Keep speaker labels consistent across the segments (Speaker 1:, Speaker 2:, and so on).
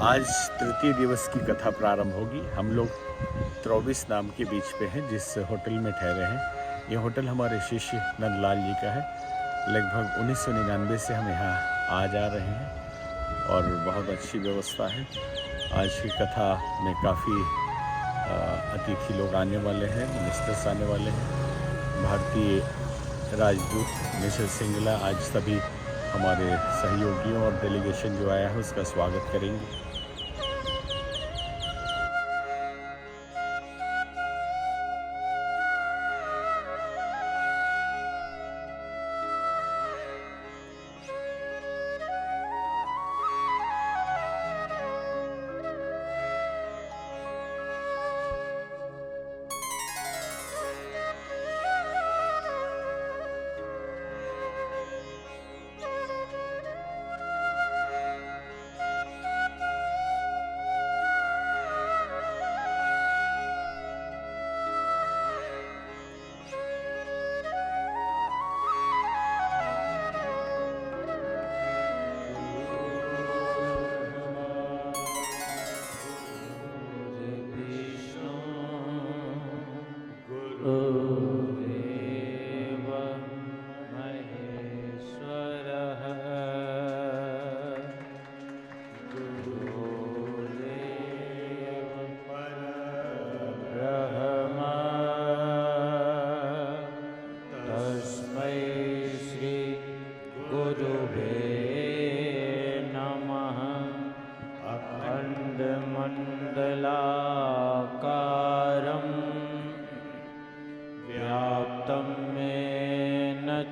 Speaker 1: आज तृतीय दिवस की कथा प्रारंभ होगी। हम लोग 23 नाम के बीच पे हैं, जिस होटल में ठहरे हैं। ये होटल हमारे शिष्य नंदलाल जी का है। लगभग 1999 से हम यहाँ आ जा रहे हैं और बहुत अच्छी व्यवस्था है। आज की कथा में काफ़ी अतिथि लोग आने वाले हैं, मिनिस्टर्स आने वाले हैं। भारतीय राजदूत मिशेल सिंगला आज सभी हमारे सहयोगियों और डेलीगेशन जो आया है उसका स्वागत करेंगे।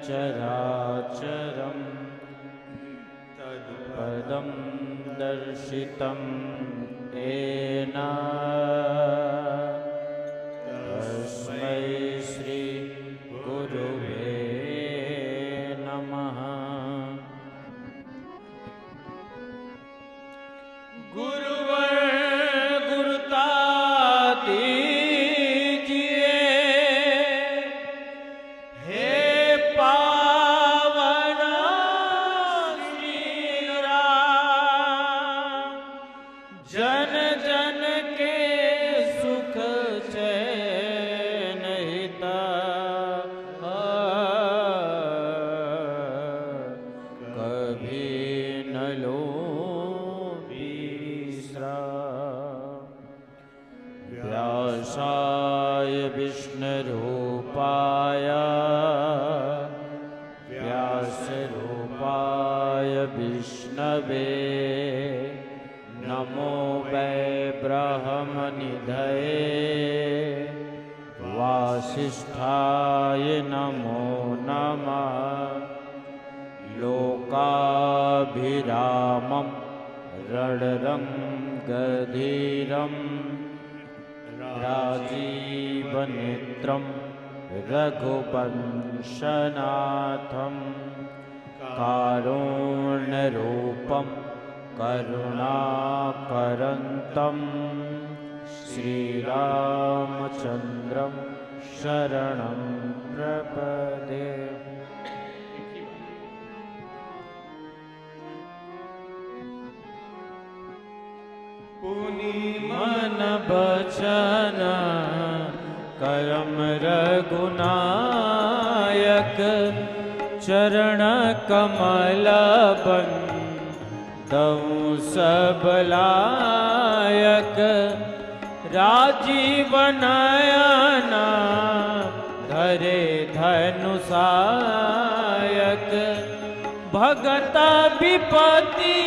Speaker 2: चराचरं तत्पदं दर्शितं येन तस्मै श्री गुरुवे नमः। गुरुवर गुरुता दीजिए, हे पावन श्री राम। जन जन के सुख चैन हिता, कभी न लो व्यासाय विष्णुरूपाय व्यासरूपाय विष्णवे नमो वै ब्रह्मनिधये वासिष्ठाय नमो नमः। लोकाभिरामं रणरङ्गधीरं राजीवनेत्रं रघुवंशनाथं कारुण्यरूपं करुणाकरन्तं श्रीरामचन्द्रं शरणं प्रपदे। पुनि मन बचन करम रघुनायक, चरण कमल बंदउ सब लायक। राजीव नयन धरे धनुषायक, भगत विपति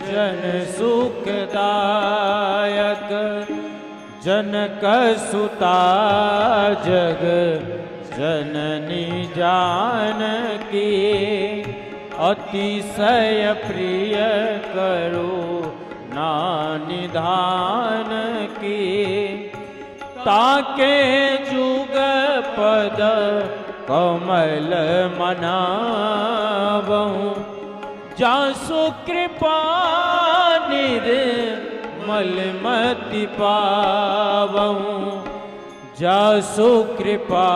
Speaker 2: जन सुखदायक। जनक सुता जग जननी जानकी, अतिशय प्रिय करुणा निधान की। ताके जुग पद कमल मनावहु, जासु कृपा निर्मल मति पावहु। जासु कृपा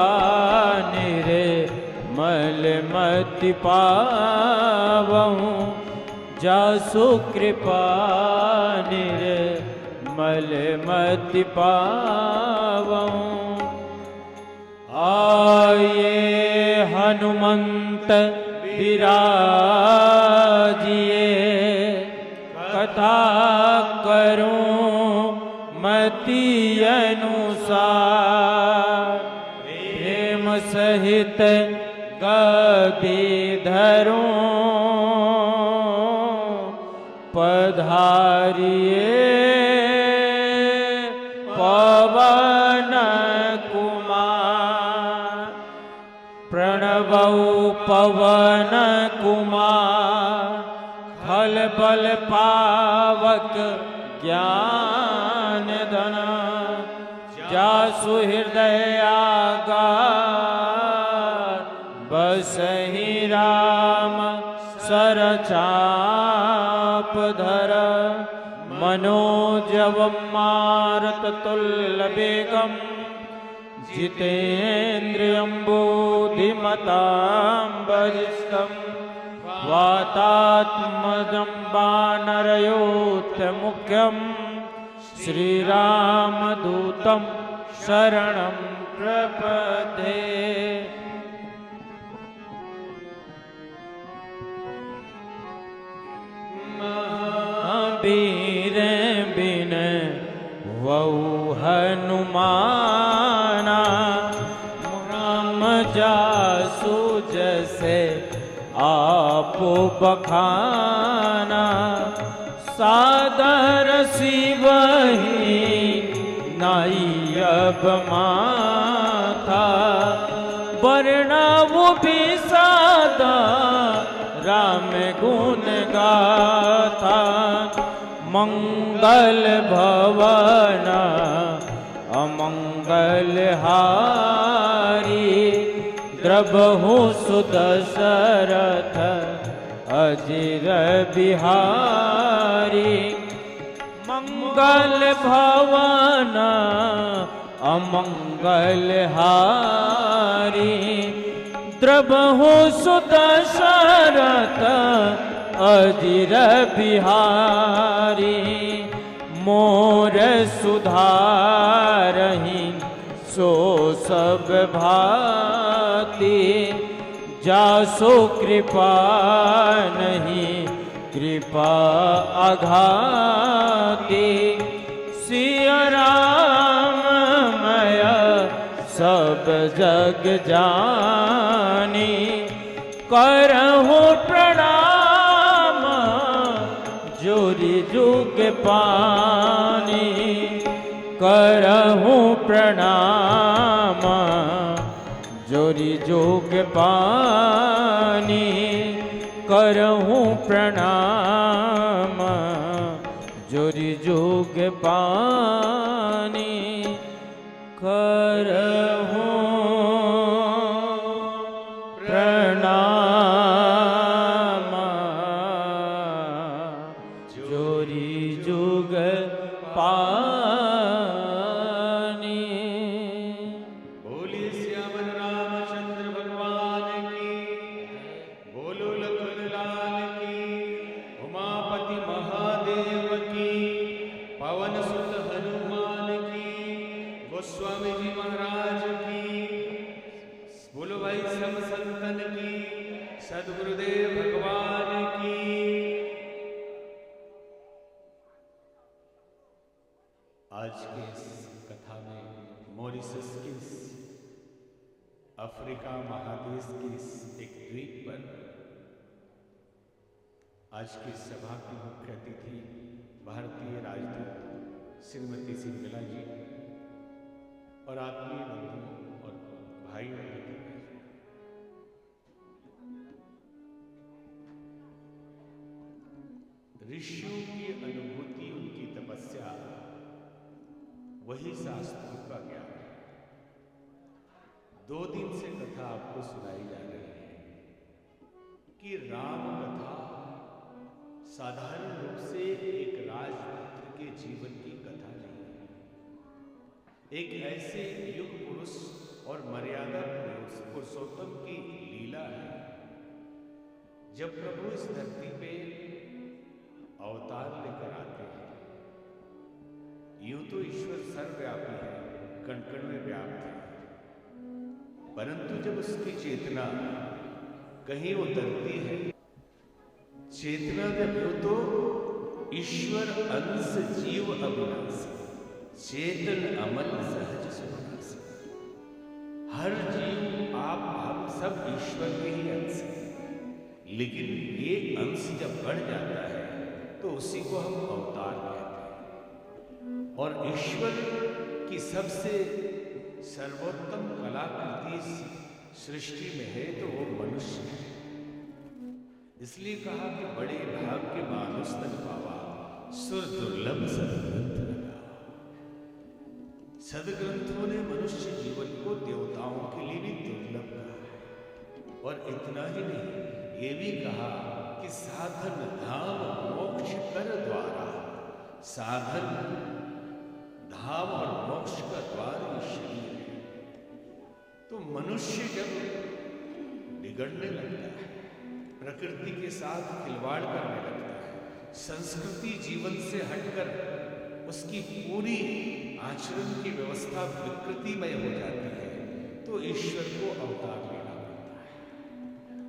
Speaker 2: निर्मल मति पावहु, जासु कृपा निर्मल मति पावऊं। आये हनुमंत विराजिए, कथा करूं मति अनुसार। प्रेम सहित गदी धरूं, पधारिए पवन कुमार। प्रणवौ पवन कुमार, फल बल पावक ज्ञान धन। जासु हृदय आगार, बसहि राम सरचाप धर। मनोजवं मारुत तुल्य वेगम्, जितेन्द्रियं बुद्धिमतां वरिष्ठम्। वातात्मजं वानरयोधमुख्यं, श्रीरामदूतं शरणं प्रपद्ये। महावीर बिन वौ हनुमाना, राम जासु जैसे आपो बखाना। सादर शिवहि नाई अब माथा, वर्णव भी सादा राम गुण गाथा। मंगल भवन अमंगल हारी, द्रबहु सुदशरथ अजिर बिहारी। मंगल भवन अमंगल हारी, द्रबहु सुदशरथ अजिर बिहारी। मोर सुधारहि सो सब भाती, जासो कृपा नहीं कृपा आघाती। सिया राम मय सब जग जानी, करहु प्रणाम जोरी जुग पानी। करहु प्रणाम जोरी जोग पानी। करहु प्रणाम जोरी जोग पानी। करहु प्रणाम जोरी जोग पानी।
Speaker 3: बोलिए श्यामन रामचंद्र भगवान की, बोलो लखन लाल की, उमापति महादेव की, पवन सुत हनुमान की, गोस्वामी जी महाराज की, बोलो भाई सब संतन की, सदगुरुदेव भगवान की। आज की इस कथा में मॉरिशस की अफ्रीका महादेश की एक द्वीप पर आज की सभा की मुख्य अतिथि भारतीय राजदूत श्रीमती सिंगला जी और आत्मीय बंधु और भाई और बहनों, ऋषियों की अनुभूति, उनकी तपस्या, वही शास्त्रों का ज्ञान है। 2 दिन से कथा आपको सुनाई जा रही है कि राम कथा साधारण रूप से एक राजपुत्र के जीवन की कथा नहीं है, एक ऐसे युग पुरुष और मर्यादा पुरुषोत्तम की लीला है। जब प्रभु इस धरती पे अवतार लेकर आते हैं। यूं तो ईश्वर सर्वव्यापी है, कण कण में व्याप्त है, परंतु जब उसकी चेतना कहीं उतरती है, चेतना जब हो तो ईश्वर अंश जीव अविनाशी, चेतन अमल सहज सुनासी। हर जीव आप हम सब ईश्वर के ही अंश हैं, लेकिन ये अंश जब बढ़ जाता है तो उसी को हम अवतार कहते हैं। और ईश्वर की सबसे सर्वोत्तम कलाकृति सृष्टि में है तो वो मनुष्य है। इसलिए कहा कि बड़े भाग्य मानुष तन पावा, सुर दुर्लभ सदग्रंथ लगा। सदग्रंथों ने मनुष्य जीवन को देवताओं के लिए भी दुर्लभ कहा है। और इतना ही नहीं, ये भी कहा कि साधन धाम मोक्ष कर द्वारा, साधन धाम और मोक्ष का द्वार ये शरीर है। तो मनुष्य जब बिगड़ने लगता है, प्रकृति के साथ खिलवाड़ करने लगता है, संस्कृति जीवन से हटकर उसकी पूरी आचरण की व्यवस्था विकृतिमय हो जाती है, तो ईश्वर को अवतार लेना पड़ता है।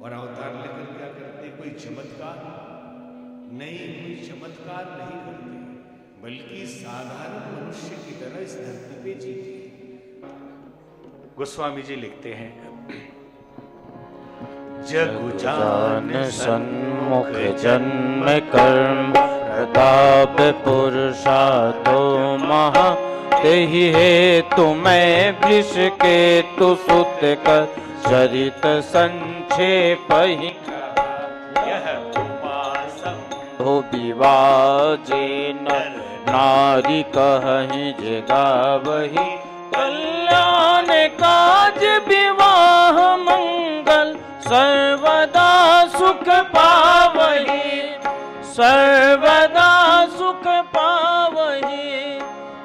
Speaker 3: और अवतार लेकर क्या करते? कोई चमत्कार नहीं, कोई चमत्कार नहीं करते, बल्कि साधारण मनुष्य की तरह इस धरती पे जीते। गोस्वामी जी लिखते हैं, जगु जान
Speaker 2: सन्मुख जन्म कर्म प्रताप पुरुषार्थो महा, तेहि हेतु मैं वृष के तु सुत कर चरित संक्षेप ही
Speaker 3: यह उपासम
Speaker 2: हो विवाजे नारी कहि जगावहि, कल्याण काज विवाह मंगल सर्वदा सुख पावहि, सर्वदा सुख पावहि,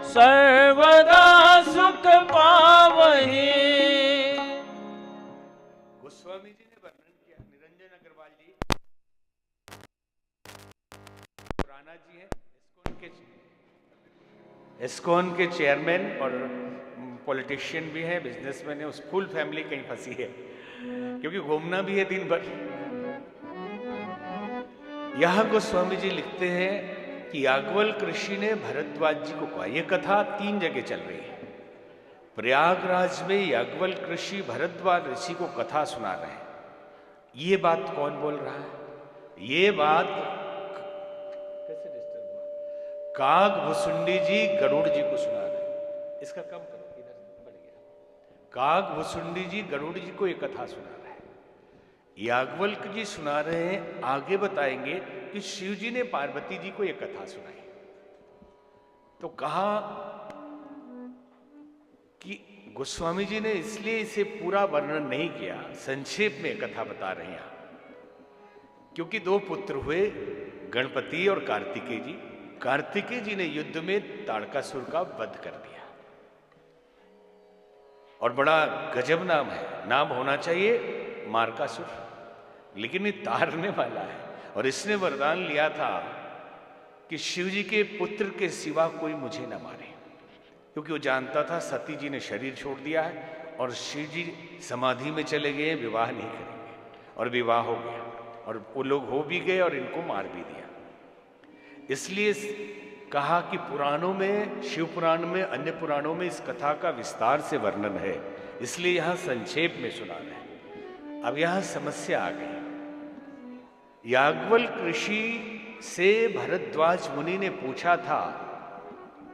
Speaker 2: सर्वदा सुख पावहि।
Speaker 3: गोस्वामी जी ने वर्णन किया, निरंजन अग्रवाल जी राणा जी हैं, इस्कॉन के चेयरमैन और पॉलिटिशियन भी हैं, बिजनेसमैन है। उस फुल फैमिली कहीं फंसी है, क्योंकि घूमना भी है दिन भर। यहां गोस्वामी जी लिखते हैं कि याज्ञवल्क्य ऋषि ने भरद्वाज जी को कहा, यह कथा 3 जगह चल रही है। प्रयागराज में याज्ञवल्क्य ऋषि भरद्वाज ऋषि को कथा सुना रहे हैं। ये बात कौन बोल रहा है? ये बात कैसे डिस्टर्ब हुआ? काग भुसुंडी जी गरुड़ जी को सुना रहे हैं। इसका कम करो, इधर बढ़ गया। काग भुसुंडी जी गरुड़ जी को एक कथा सुना रहे हैं, याज्ञवल्क्य जी सुना रहे हैं। आगे बताएंगे कि शिव जी ने पार्वती जी को एक कथा सुनाई। तो कहा कि गोस्वामी जी ने इसलिए इसे पूरा वर्णन नहीं किया, संक्षेप में कथा बता रहे हैं, क्योंकि 2 पुत्र हुए, गणपति और कार्तिकेय जी। कार्तिकेय जी ने युद्ध में ताड़कासुर का वध कर दिया, और बड़ा गजब नाम है, नाम होना चाहिए मार्कासुर, लेकिन ये तारने वाला है। और इसने वरदान लिया था कि शिव जी के पुत्र के सिवा कोई मुझे न मारे, क्योंकि वो जानता था सती जी ने शरीर छोड़ दिया है और शिव जी समाधि में चले गए, विवाह नहीं करेंगे। और विवाह हो गया, और वो लोग हो भी गए और इनको मार भी दिया। इसलिए कहा कि पुराणों में, शिव पुराण में, अन्य पुराणों में इस कथा का विस्तार से वर्णन है, इसलिए यहां संक्षेप में सुना रहे हैं। अब यहां समस्या आ गई। याज्ञवल्क्य ऋषि से भरद्वाज मुनि ने पूछा था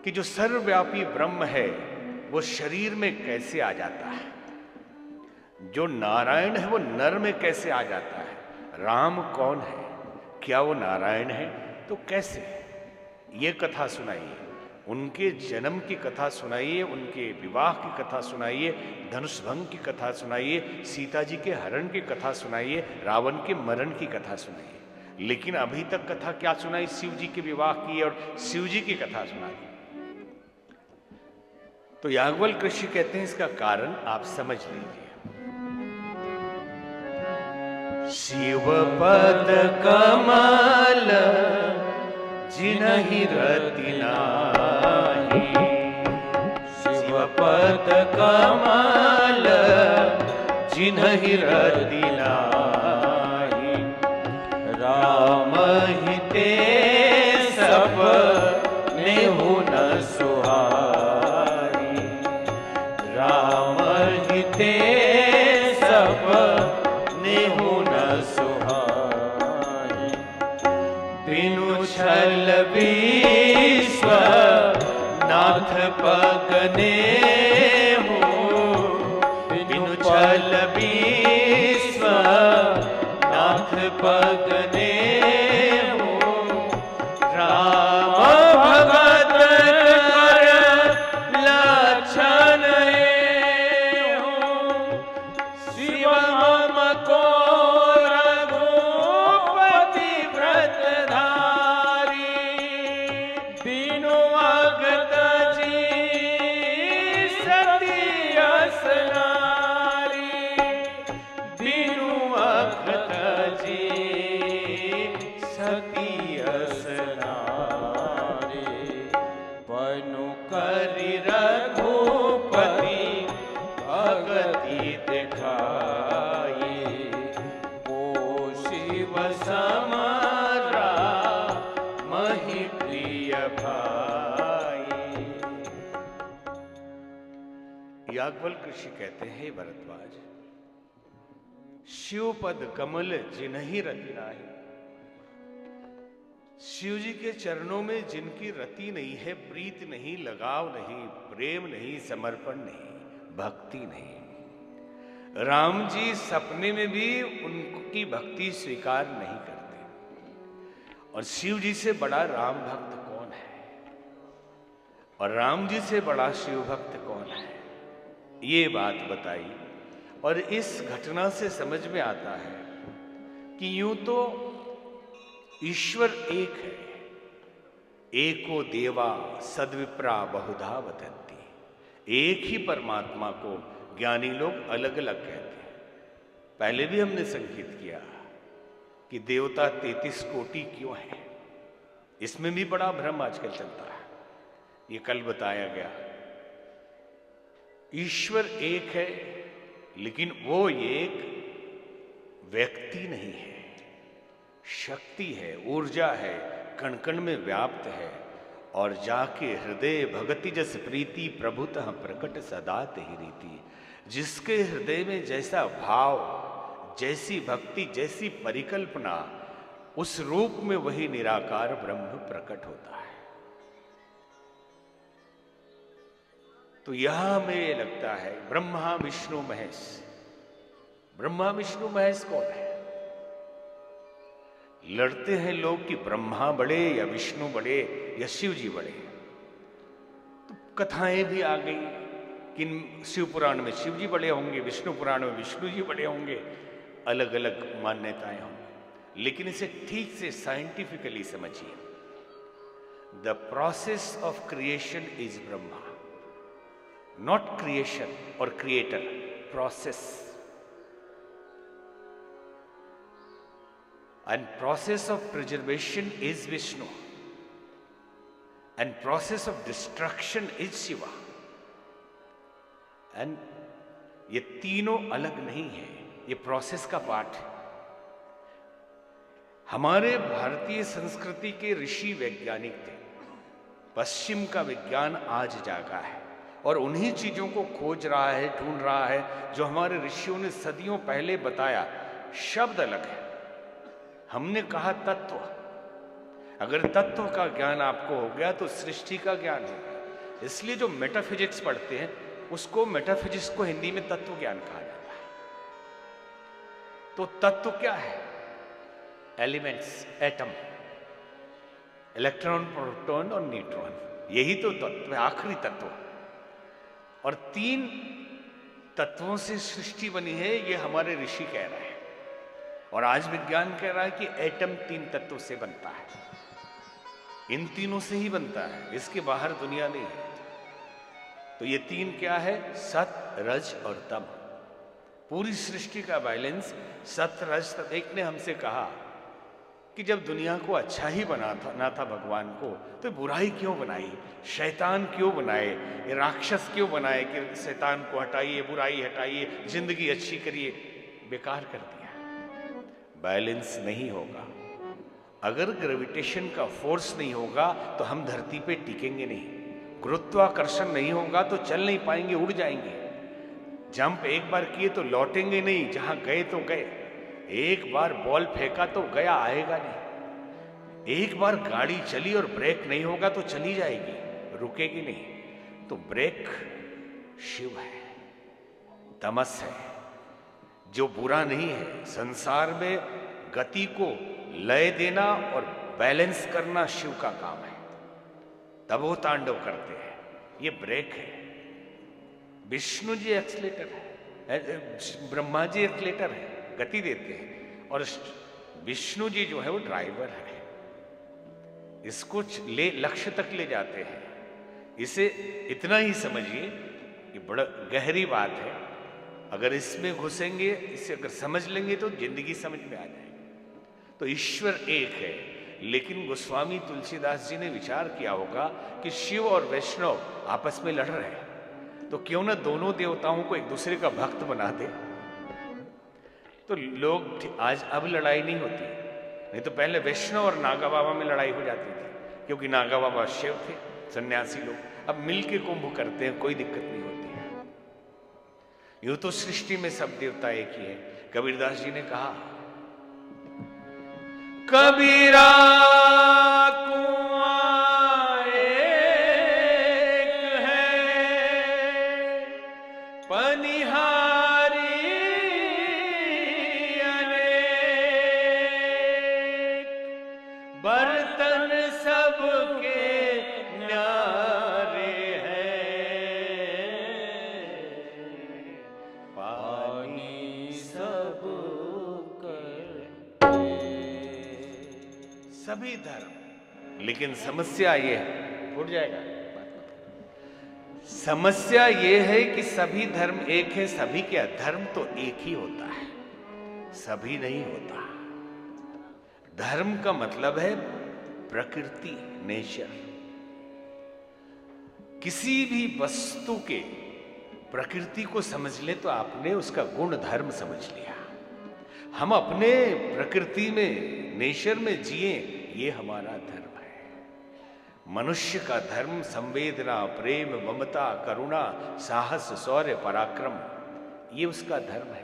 Speaker 3: कि जो सर्वव्यापी ब्रह्म है वो शरीर में कैसे आ जाता है, जो नारायण है वो नर में कैसे आ जाता है, राम कौन है, क्या वो नारायण है, तो कैसे? ये कथा सुनाइए, उनके जन्म की कथा सुनाइए, उनके विवाह की कथा सुनाइए, धनुष भंग की कथा सुनाइए, सीता जी के हरण की कथा सुनाइए, रावण के मरण की कथा सुनाइए। लेकिन अभी तक कथा क्या सुनाई? शिव जी के विवाह की और शिव जी की कथा सुनाई। तो याज्ञवल्क्य ऋषि कहते हैं इसका कारण आप समझ लीजिए। शिव पद कमल जिनहि रति नाही।
Speaker 2: शिवपद कमल
Speaker 3: जिनहि रति नाही। राम ही ते सब नेहु न सुहाई। राम ही ते सब नेहु न सुहाई। बिनु छल विश्व नाथ पगने बिनु छल विश्व नाथ पगने राम भगत कर लक्षण शिव मम को रघुपति व्रत धारी। बिनु अगत जी सती असनारी। बिनु अगत जी सती असनारी।
Speaker 2: पनु
Speaker 3: करि रघुपति भगति दिखाई। ओ शिव समरा महि प्रिय भाई। याज्ञवल्क्य ऋषि कहते हैं भरद्वाज, शिवपद कमल जिनहि रति नाही। शिव जी के चरणों में जिनकी रति नहीं है, प्रीत नहीं, लगाव नहीं, प्रेम नहीं, समर्पण नहीं, भक्ति नहीं, राम जी सपने में भी उनकी भक्ति स्वीकार नहीं करते। और शिव जी से बड़ा राम भक्त कौन है और राम जी से बड़ा शिव भक्त कौन है, ये बात बताई। और इस घटना से समझ में आता है कि यूं तो ईश्वर एक है, एको देवा सद्विप्रा बहुधा वदन्ति। एक ही परमात्मा को ज्ञानी लोग अलग अलग कहते हैं। पहले भी हमने संकेत किया कि देवता 33 कोटि क्यों है, इसमें भी बड़ा भ्रम आजकल चलता है। ये कल बताया गया, ईश्वर एक है लेकिन वो एक व्यक्ति नहीं है, शक्ति है, ऊर्जा है, कण कण में व्याप्त है। और जाके हृदय भगति जस प्रीति प्रभुतः प्रकट सदा तेहि रीति। जिसके हृदय में जैसा भाव, जैसी भक्ति, जैसी परिकल्पना, उस रूप में वही निराकार ब्रह्म प्रकट होता है। तो यहां हमें ये लगता है ब्रह्मा विष्णु महेश। ब्रह्मा विष्णु महेश कौन है? लड़ते हैं लोग कि ब्रह्मा बड़े या विष्णु बड़े या शिव जी बड़े। तो कथाएं भी आ गई कि शिव पुराण में शिव जी बड़े होंगे, विष्णु पुराण में विष्णु जी बड़े होंगे, अलग अलग मान्यताएं होंगी। लेकिन इसे ठीक से साइंटिफिकली समझिए। The process of creation is Brahma, not creation और creator, process. And process of preservation is Vishnu. And process of destruction is Shiva. And ये तीनों अलग नहीं है, ये प्रोसेस का पार्ट है। हमारे भारतीय संस्कृति के ऋषि वैज्ञानिक थे। पश्चिम का विज्ञान आज जागा है और उन्हीं चीजों को खोज रहा है, ढूंढ रहा है जो हमारे ऋषियों ने सदियों पहले बताया। शब्द अलग है। हमने कहा तत्व। अगर तत्व का ज्ञान आपको हो गया तो सृष्टि का ज्ञान हो गया। इसलिए जो मेटाफिजिक्स पढ़ते हैं उसको, मेटाफिजिक्स को हिंदी में तत्व ज्ञान कहा जाता है। तो तत्व क्या है? एलिमेंट्स, एटम, इलेक्ट्रॉन, प्रोटॉन और न्यूट्रॉन, यही तो तत्व है, आखिरी तत्व। और 3 तत्वों से सृष्टि बनी है, ये हमारे ऋषि कह रहे हैं। और आज विज्ञान कह रहा है कि एटम 3 तत्वों से बनता है। इन तीनों से ही बनता है, इसके बाहर दुनिया नहीं है। तो ये 3 क्या है? सत, रज और तम। पूरी सृष्टि का बैलेंस सत, रज, तम। एक ने हमसे कहा कि जब दुनिया को अच्छा ही बनाना था भगवान को, तो बुराई क्यों बनाई, शैतान क्यों बनाए, ये राक्षस क्यों बनाए कि शैतान को हटाइए, बुराई हटाइए, जिंदगी अच्छी करिए। बेकार कर दिया। बैलेंस नहीं होगा। अगर ग्रेविटेशन का फोर्स नहीं होगा तो हम धरती पे टिकेंगे नहीं। गुरुत्वाकर्षण नहीं होगा तो चल नहीं पाएंगे, उड़ जाएंगे। जंप एक बार किए तो लौटेंगे नहीं, जहां गए तो गए। एक बार बॉल फेंका तो गया, आएगा नहीं। एक बार गाड़ी चली और ब्रेक नहीं होगा तो चली जाएगी, रुकेगी नहीं। तो ब्रेक शिव है, तमस है, जो बुरा नहीं है। संसार में गति को लय देना और बैलेंस करना शिव का काम है, तब वो तांडव करते हैं। ये ब्रेक है। विष्णु जी एक्सलेटर है, ब्रह्मा जी एक्सलेटर है, गति देते हैं, और विष्णु जी जो है वो ड्राइवर है, इसको ले लक्ष्य तक ले जाते हैं। इसे इतना ही समझिए कि बड़ा गहरी बात है। अगर इसमें घुसेंगे, इसे अगर समझ लेंगे तो जिंदगी समझ में आ जाएगी। तो ईश्वर एक है, लेकिन गोस्वामी तुलसीदास जी ने विचार किया होगा कि शिव और वैष्णव आपस में लड़ रहे हैं, तो क्यों ना दोनों देवताओं को एक दूसरे का भक्त बना दे। तो लोग आज अब लड़ाई नहीं होती, नहीं तो पहले वैष्णव और नागा बाबा में लड़ाई हो जाती थी, क्योंकि नागा बाबा शिव थे, सन्यासी लोग। अब मिलके कुंभ करते हैं, कोई दिक्कत नहीं होती है। यूं तो सृष्टि में सब देवता एक ही है। कबीरदास जी ने कहा, कबीरा कुआं एक है, पनिहारी अनेक, बर्तन सबके न्यारे हैं, पानी सब सभी धर्म। लेकिन समस्या ये है, फूट जाएगा, समस्या ये है कि सभी धर्म एक है। सभी क्या, धर्म तो एक ही होता है, सभी नहीं होता। धर्म का मतलब है प्रकृति, नेचर। किसी भी वस्तु के प्रकृति को समझ ले तो आपने उसका गुण धर्म समझ लिया। हम अपने प्रकृति में, नेचर में जिए, ये हमारा धर्म है। मनुष्य का धर्म संवेदना, प्रेम, ममता, करुणा, साहस, शौर्य, पराक्रम, ये उसका धर्म है।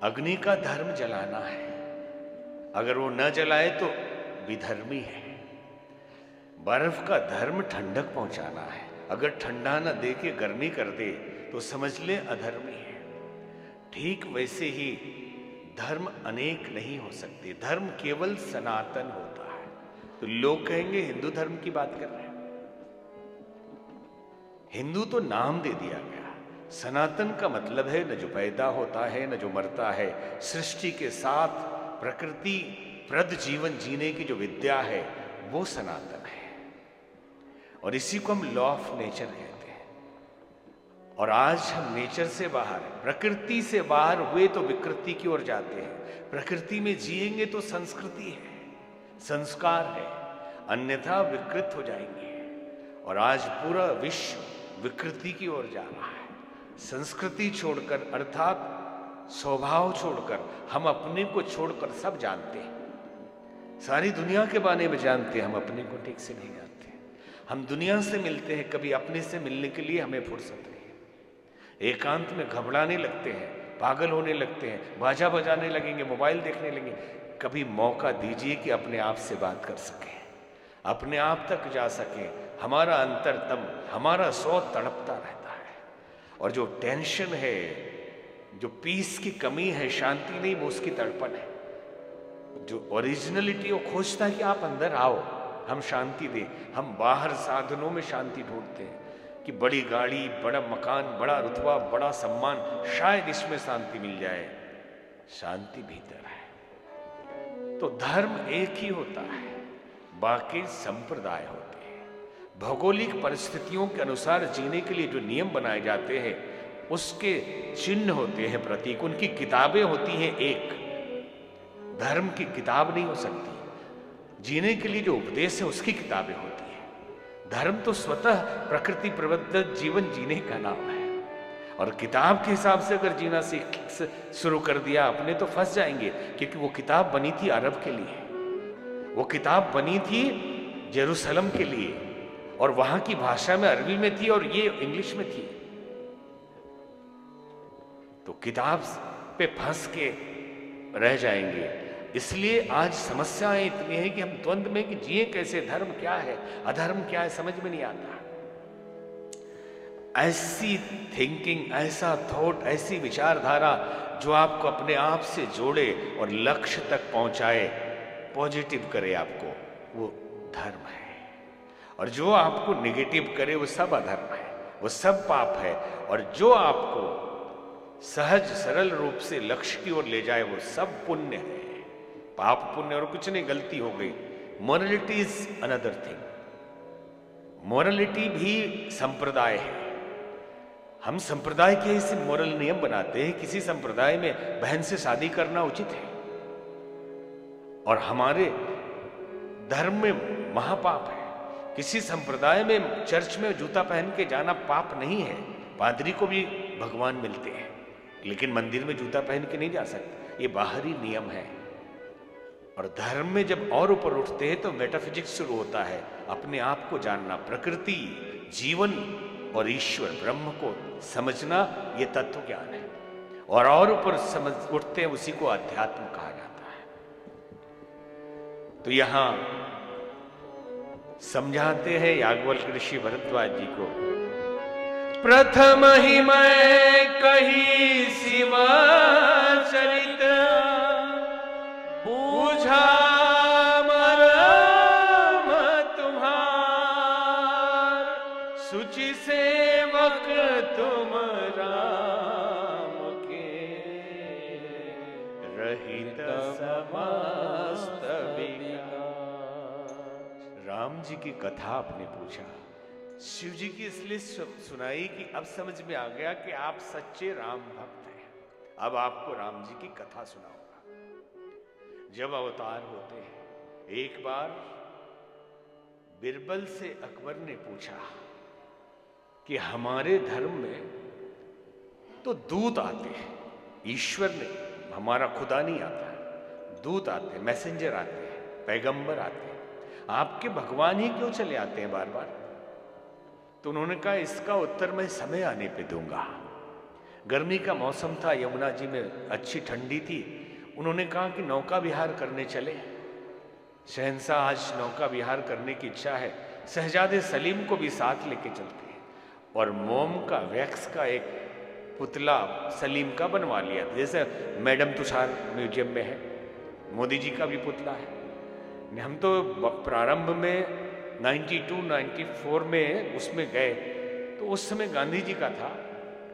Speaker 3: अग्नि का धर्म जलाना है, अगर वो न जलाए तो विधर्मी है। बर्फ का धर्म ठंडक पहुंचाना है, अगर ठंडा न दे के गर्मी कर दे तो समझ ले अधर्मी है। ठीक वैसे ही धर्म अनेक नहीं हो सकते, धर्म केवल सनातन होता है। तो लोग कहेंगे हिंदू धर्म की बात कर रहे हैं। हिंदू तो नाम दे दिया गया, सनातन का मतलब है न जो पैदा होता है न जो मरता है। सृष्टि के साथ प्रकृति प्रद जीवन जीने की जो विद्या है वो सनातन है, और इसी को हम लॉ ऑफ नेचर कहते हैं। और आज हम नेचर से बाहर, प्रकृति से बाहर हुए तो विकृति की ओर जाते हैं। प्रकृति में जिएंगे तो संस्कृति है, संस्कार है, अन्यथा विकृत हो जाएंगे। और आज पूरा विश्व विकृति की ओर जा रहा है। संस्कृति छोड़कर, अर्थात स्वभाव छोड़कर, हम अपने को छोड़कर सब जानते हैं, सारी दुनिया के बारे में जानते हैं, हम अपने को ठीक से नहीं जानते। हम दुनिया से मिलते हैं, कभी अपने से मिलने के लिए हमें फुर्सत नहीं। एकांत में घबराने लगते हैं, पागल होने लगते हैं, बाजा बजाने लगेंगे, मोबाइल देखने लगेंगे। कभी मौका दीजिए कि अपने आप से बात कर सकें, अपने आप तक जा सकें। हमारा अंतरतम, हमारा सौ तड़पता रहता है, और जो टेंशन है, जो पीस की कमी है, शांति नहीं, वो उसकी तड़पन है। जो ओरिजिनलिटी वो खोजता है कि आप अंदर आओ, हम शांति दें। हम बाहर साधनों में शांति ढूंढते हैं कि बड़ी गाड़ी, बड़ा मकान, बड़ा रुतबा, बड़ा सम्मान, शायद इसमें शांति मिल जाए। शांति भीतर है। तो धर्म एक ही होता है, बाकी संप्रदाय होते हैं। भौगोलिक परिस्थितियों के अनुसार जीने के लिए जो नियम बनाए जाते हैं उसके चिन्ह होते हैं, प्रतीक, उनकी किताबें होती हैं एक। धर्म की किताब नहीं हो सकती। जीने के लिए जो उपदेश है उसकी किताबें होती है। धर्म तो स्वतः प्रकृति प्रबद्ध जीवन जीने का नाम है, और किताब के हिसाब से अगर जीना सीख शुरू कर दिया अपने तो फंस जाएंगे, क्योंकि वो किताब बनी थी अरब के लिए, वो किताब बनी थी जेरूसलम के लिए, और वहां की भाषा में अरबी में थी और ये इंग्लिश में थी। तो किताब पे फंस के रह जाएंगे। इसलिए आज समस्याएं इतनी हैं कि हम द्वंद्व में कि जिए कैसे, धर्म क्या है अधर्म क्या है समझ में नहीं आता। ऐसी थिंकिंग, ऐसा थॉट, ऐसी विचारधारा जो आपको अपने आप से जोड़े और लक्ष्य तक पहुंचाए, पॉजिटिव करे आपको, वो धर्म है। और जो आपको नेगेटिव करे वो सब अधर्म है, वो सब पाप है। और जो आपको सहज सरल रूप से लक्ष्य की ओर ले जाए वो सब पुण्य है। पाप पुण्य और कुछ नहीं, गलती हो गई। Morality is another thing. Morality भी संप्रदाय है। हम संप्रदाय के ही से मोरल नियम बनाते हैं। किसी संप्रदाय में बहन से शादी करना उचित है, और हमारे धर्म में महापाप है। किसी संप्रदाय में चर्च में जूता पहन के जाना पाप नहीं है। पादरी को भी भगवान मिलते हैं, लेकिन मंदिर में जूता पहन के नहीं जा सकते, ये बाहरी नियम है। और धर्म में जब और ऊपर उठते हैं तो मेटाफिजिक्स शुरू होता है, अपने आप को जानना, प्रकृति, जीवन और ईश्वर ब्रह्म को समझना, ये तत्व ज्ञान है। और ऊपर समझ उठते हैं, उसी को अध्यात्म कहा जाता है। तो यहां समझाते हैं याज्ञवल्क्य ऋषि भरद्वाज जी को, प्रथम ही मैं कही शिव चरित, बूझा मरम तुम्हार, सुचि सेवक तुम राम के, रहित समस्त विकार। राम जी की कथा आपने पूछा, शिव जी की इसलिए सुनाई कि अब समझ में आ गया कि आप सच्चे राम भक्त हैं। अब आपको राम जी की कथा सुनाऊंगा। जब अवतार होते हैं, एक बार बिरबल से अकबर ने पूछा कि हमारे धर्म में तो दूत आते हैं, ईश्वर ने, हमारा खुदा नहीं आता, दूत आते हैं, मैसेंजर आते हैं, पैगंबर आते हैं, आपके भगवान ही क्यों चले आते हैं बार बार? तो उन्होंने कहा इसका उत्तर मैं समय आने पे दूंगा। गर्मी का मौसम था, यमुना जी में अच्छी ठंडी थी। उन्होंने कहा कि नौका विहार करने चले। शहंशाह आज नौका विहार करने की इच्छा है, शहजादे सलीम को भी साथ लेके चलते हैं। और मोम का, वैक्स का एक पुतला सलीम का बनवा लिया, जैसे मैडम तुषार म्यूजियम में है, मोदी जी का भी पुतला है। हम तो प्रारंभ में 92-94 में उसमें गए, तो उस समय गांधी जी का था,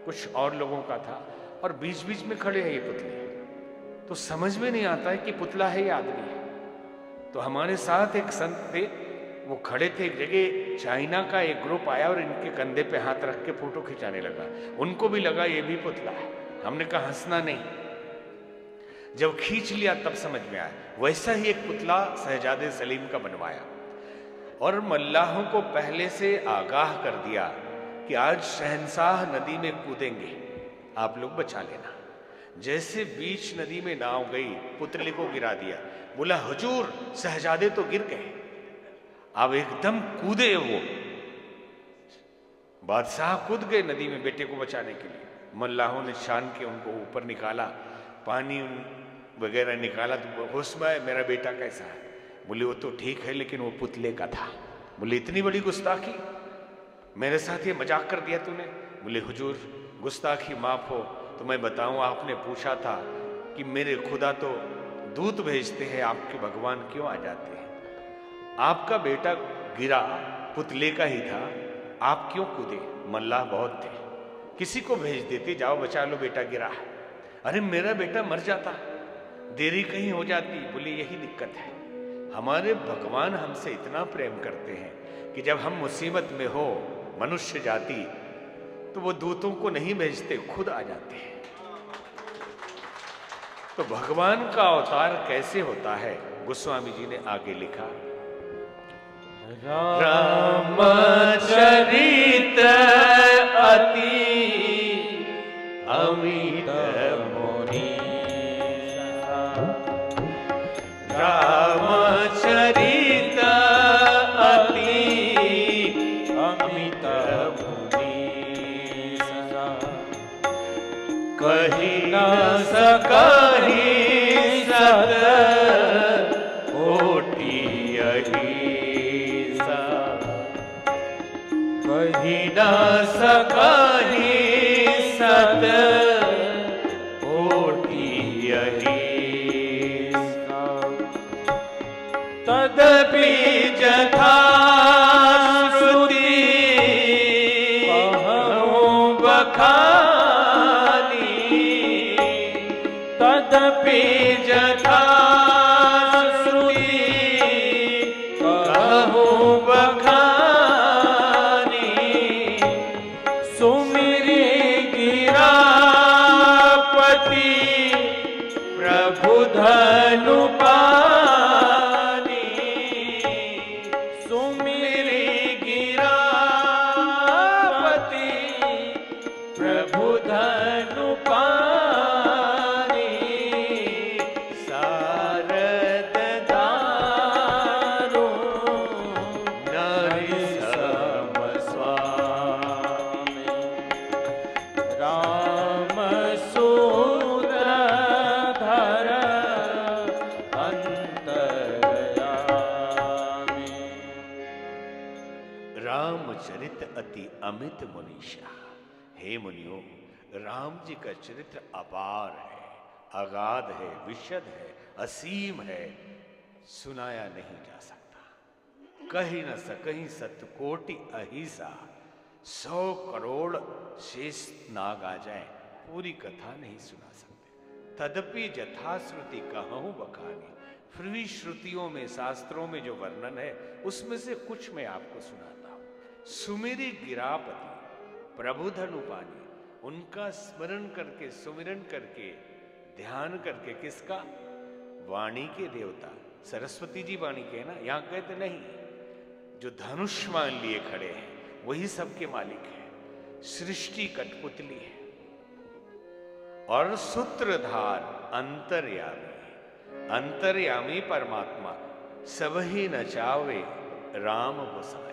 Speaker 3: कुछ और लोगों का था, और बीच बीच में खड़े हैं ये पुतले। तो समझ में नहीं आता है कि पुतला है या आदमी है। तो हमारे साथ एक संत थे, वो खड़े थे एक जगह, चाइना का एक ग्रुप आया और इनके कंधे पे हाथ रख के फोटो खिंचाने लगा। उनको भी लगा ये भी पुतला है। हमने कहा हंसना नहीं। जब खींच लिया तब समझ में आया। वैसा ही एक पुतला शहजादे सलीम का बनवाया और मल्लाहों को पहले से आगाह कर दिया कि आज शहंशाह नदी में कूदेंगे, आप लोग बचा लेना। जैसे बीच नदी में नाव गई, पुतले को गिरा दिया, बोला हुजूर शहजादे तो गिर गए। अब एकदम कूदे वो, बादशाह कूद गए नदी में बेटे को बचाने के लिए। मल्लाहों ने छान के उनको ऊपर निकाला, पानी वगैरह निकाला, तो होश में आया, मेरा बेटा कैसा है? बोले वो तो ठीक है, लेकिन वो पुतले का था। बोले इतनी बड़ी गुस्ताखी, मेरे साथ ये मजाक कर दिया तूने? बोले हुजूर गुस्ताखी माफ हो तो मैं बताऊं, आपने पूछा था कि मेरे खुदा तो दूत भेजते हैं, आपके भगवान क्यों आ जाते हैं? आपका बेटा गिरा, पुतले का ही था, आप क्यों कूदे? मल्लाह बहुत थे, किसी को भेज देते, जाओ बचा लो, बेटा गिरा है। अरे मेरा बेटा मर जाता, देरी कहीं हो जाती। बोले यही दिक्कत है, हमारे भगवान हमसे इतना प्रेम करते हैं कि जब हम मुसीबत में हो मनुष्य जाति, तो वो दूतों को नहीं भेजते, खुद आ जाते हैं। तो भगवान का अवतार कैसे होता है, गोस्वामी जी ने आगे लिखा।
Speaker 2: रामचरित अति अमित मुनीसा, रामचरित अति अमित मुनीसा, कही न सकहि सत कोटि अहिसा, कही न सकहि सत कोटि अहिसा, तदपि जथा श्रुति कहूँ बखानी, तदपि जथा श्रुति कहूँ बखानी, सुमिरि गिरापति प्रभु धनु पानी, सुमिरि गिरापति प्रभु धनु पानी, शारद दारुण नरि सम स्वामी, राम सूत्रधर अंतर्यामी।
Speaker 3: रामचरित अति अमित मुनीषा। हे मुनियों, राम जी का चरित्र अपार है, अगाध है, विशद है, असीम है, सुनाया नहीं जा सकता। कही न सकहीं सतकोटि अहिसा, 100 करोड़ शेष नाग आ जाए, पूरी कथा नहीं सुना सकते। तदपि यथाश्रुति कहूँ बखानी, फिर भी श्रुतियों में, शास्त्रों में जो वर्णन है उसमें से कुछ मैं आपको सुनाता हूं। सुमिरि गिरापति प्रभु धनुपानी, उनका स्मरण करके, सुमिरन करके, ध्यान करके, किसका? वाणी के देवता सरस्वती जी वाणी के है ना, यहां कहते नहीं, जो धनुष मान लिए खड़े हैं वही सबके मालिक है। सृष्टि कठपुतली है और सूत्रधार अंतर्यामी, अंतर्यामी परमात्मा सब ही नचावे राम गोसाई।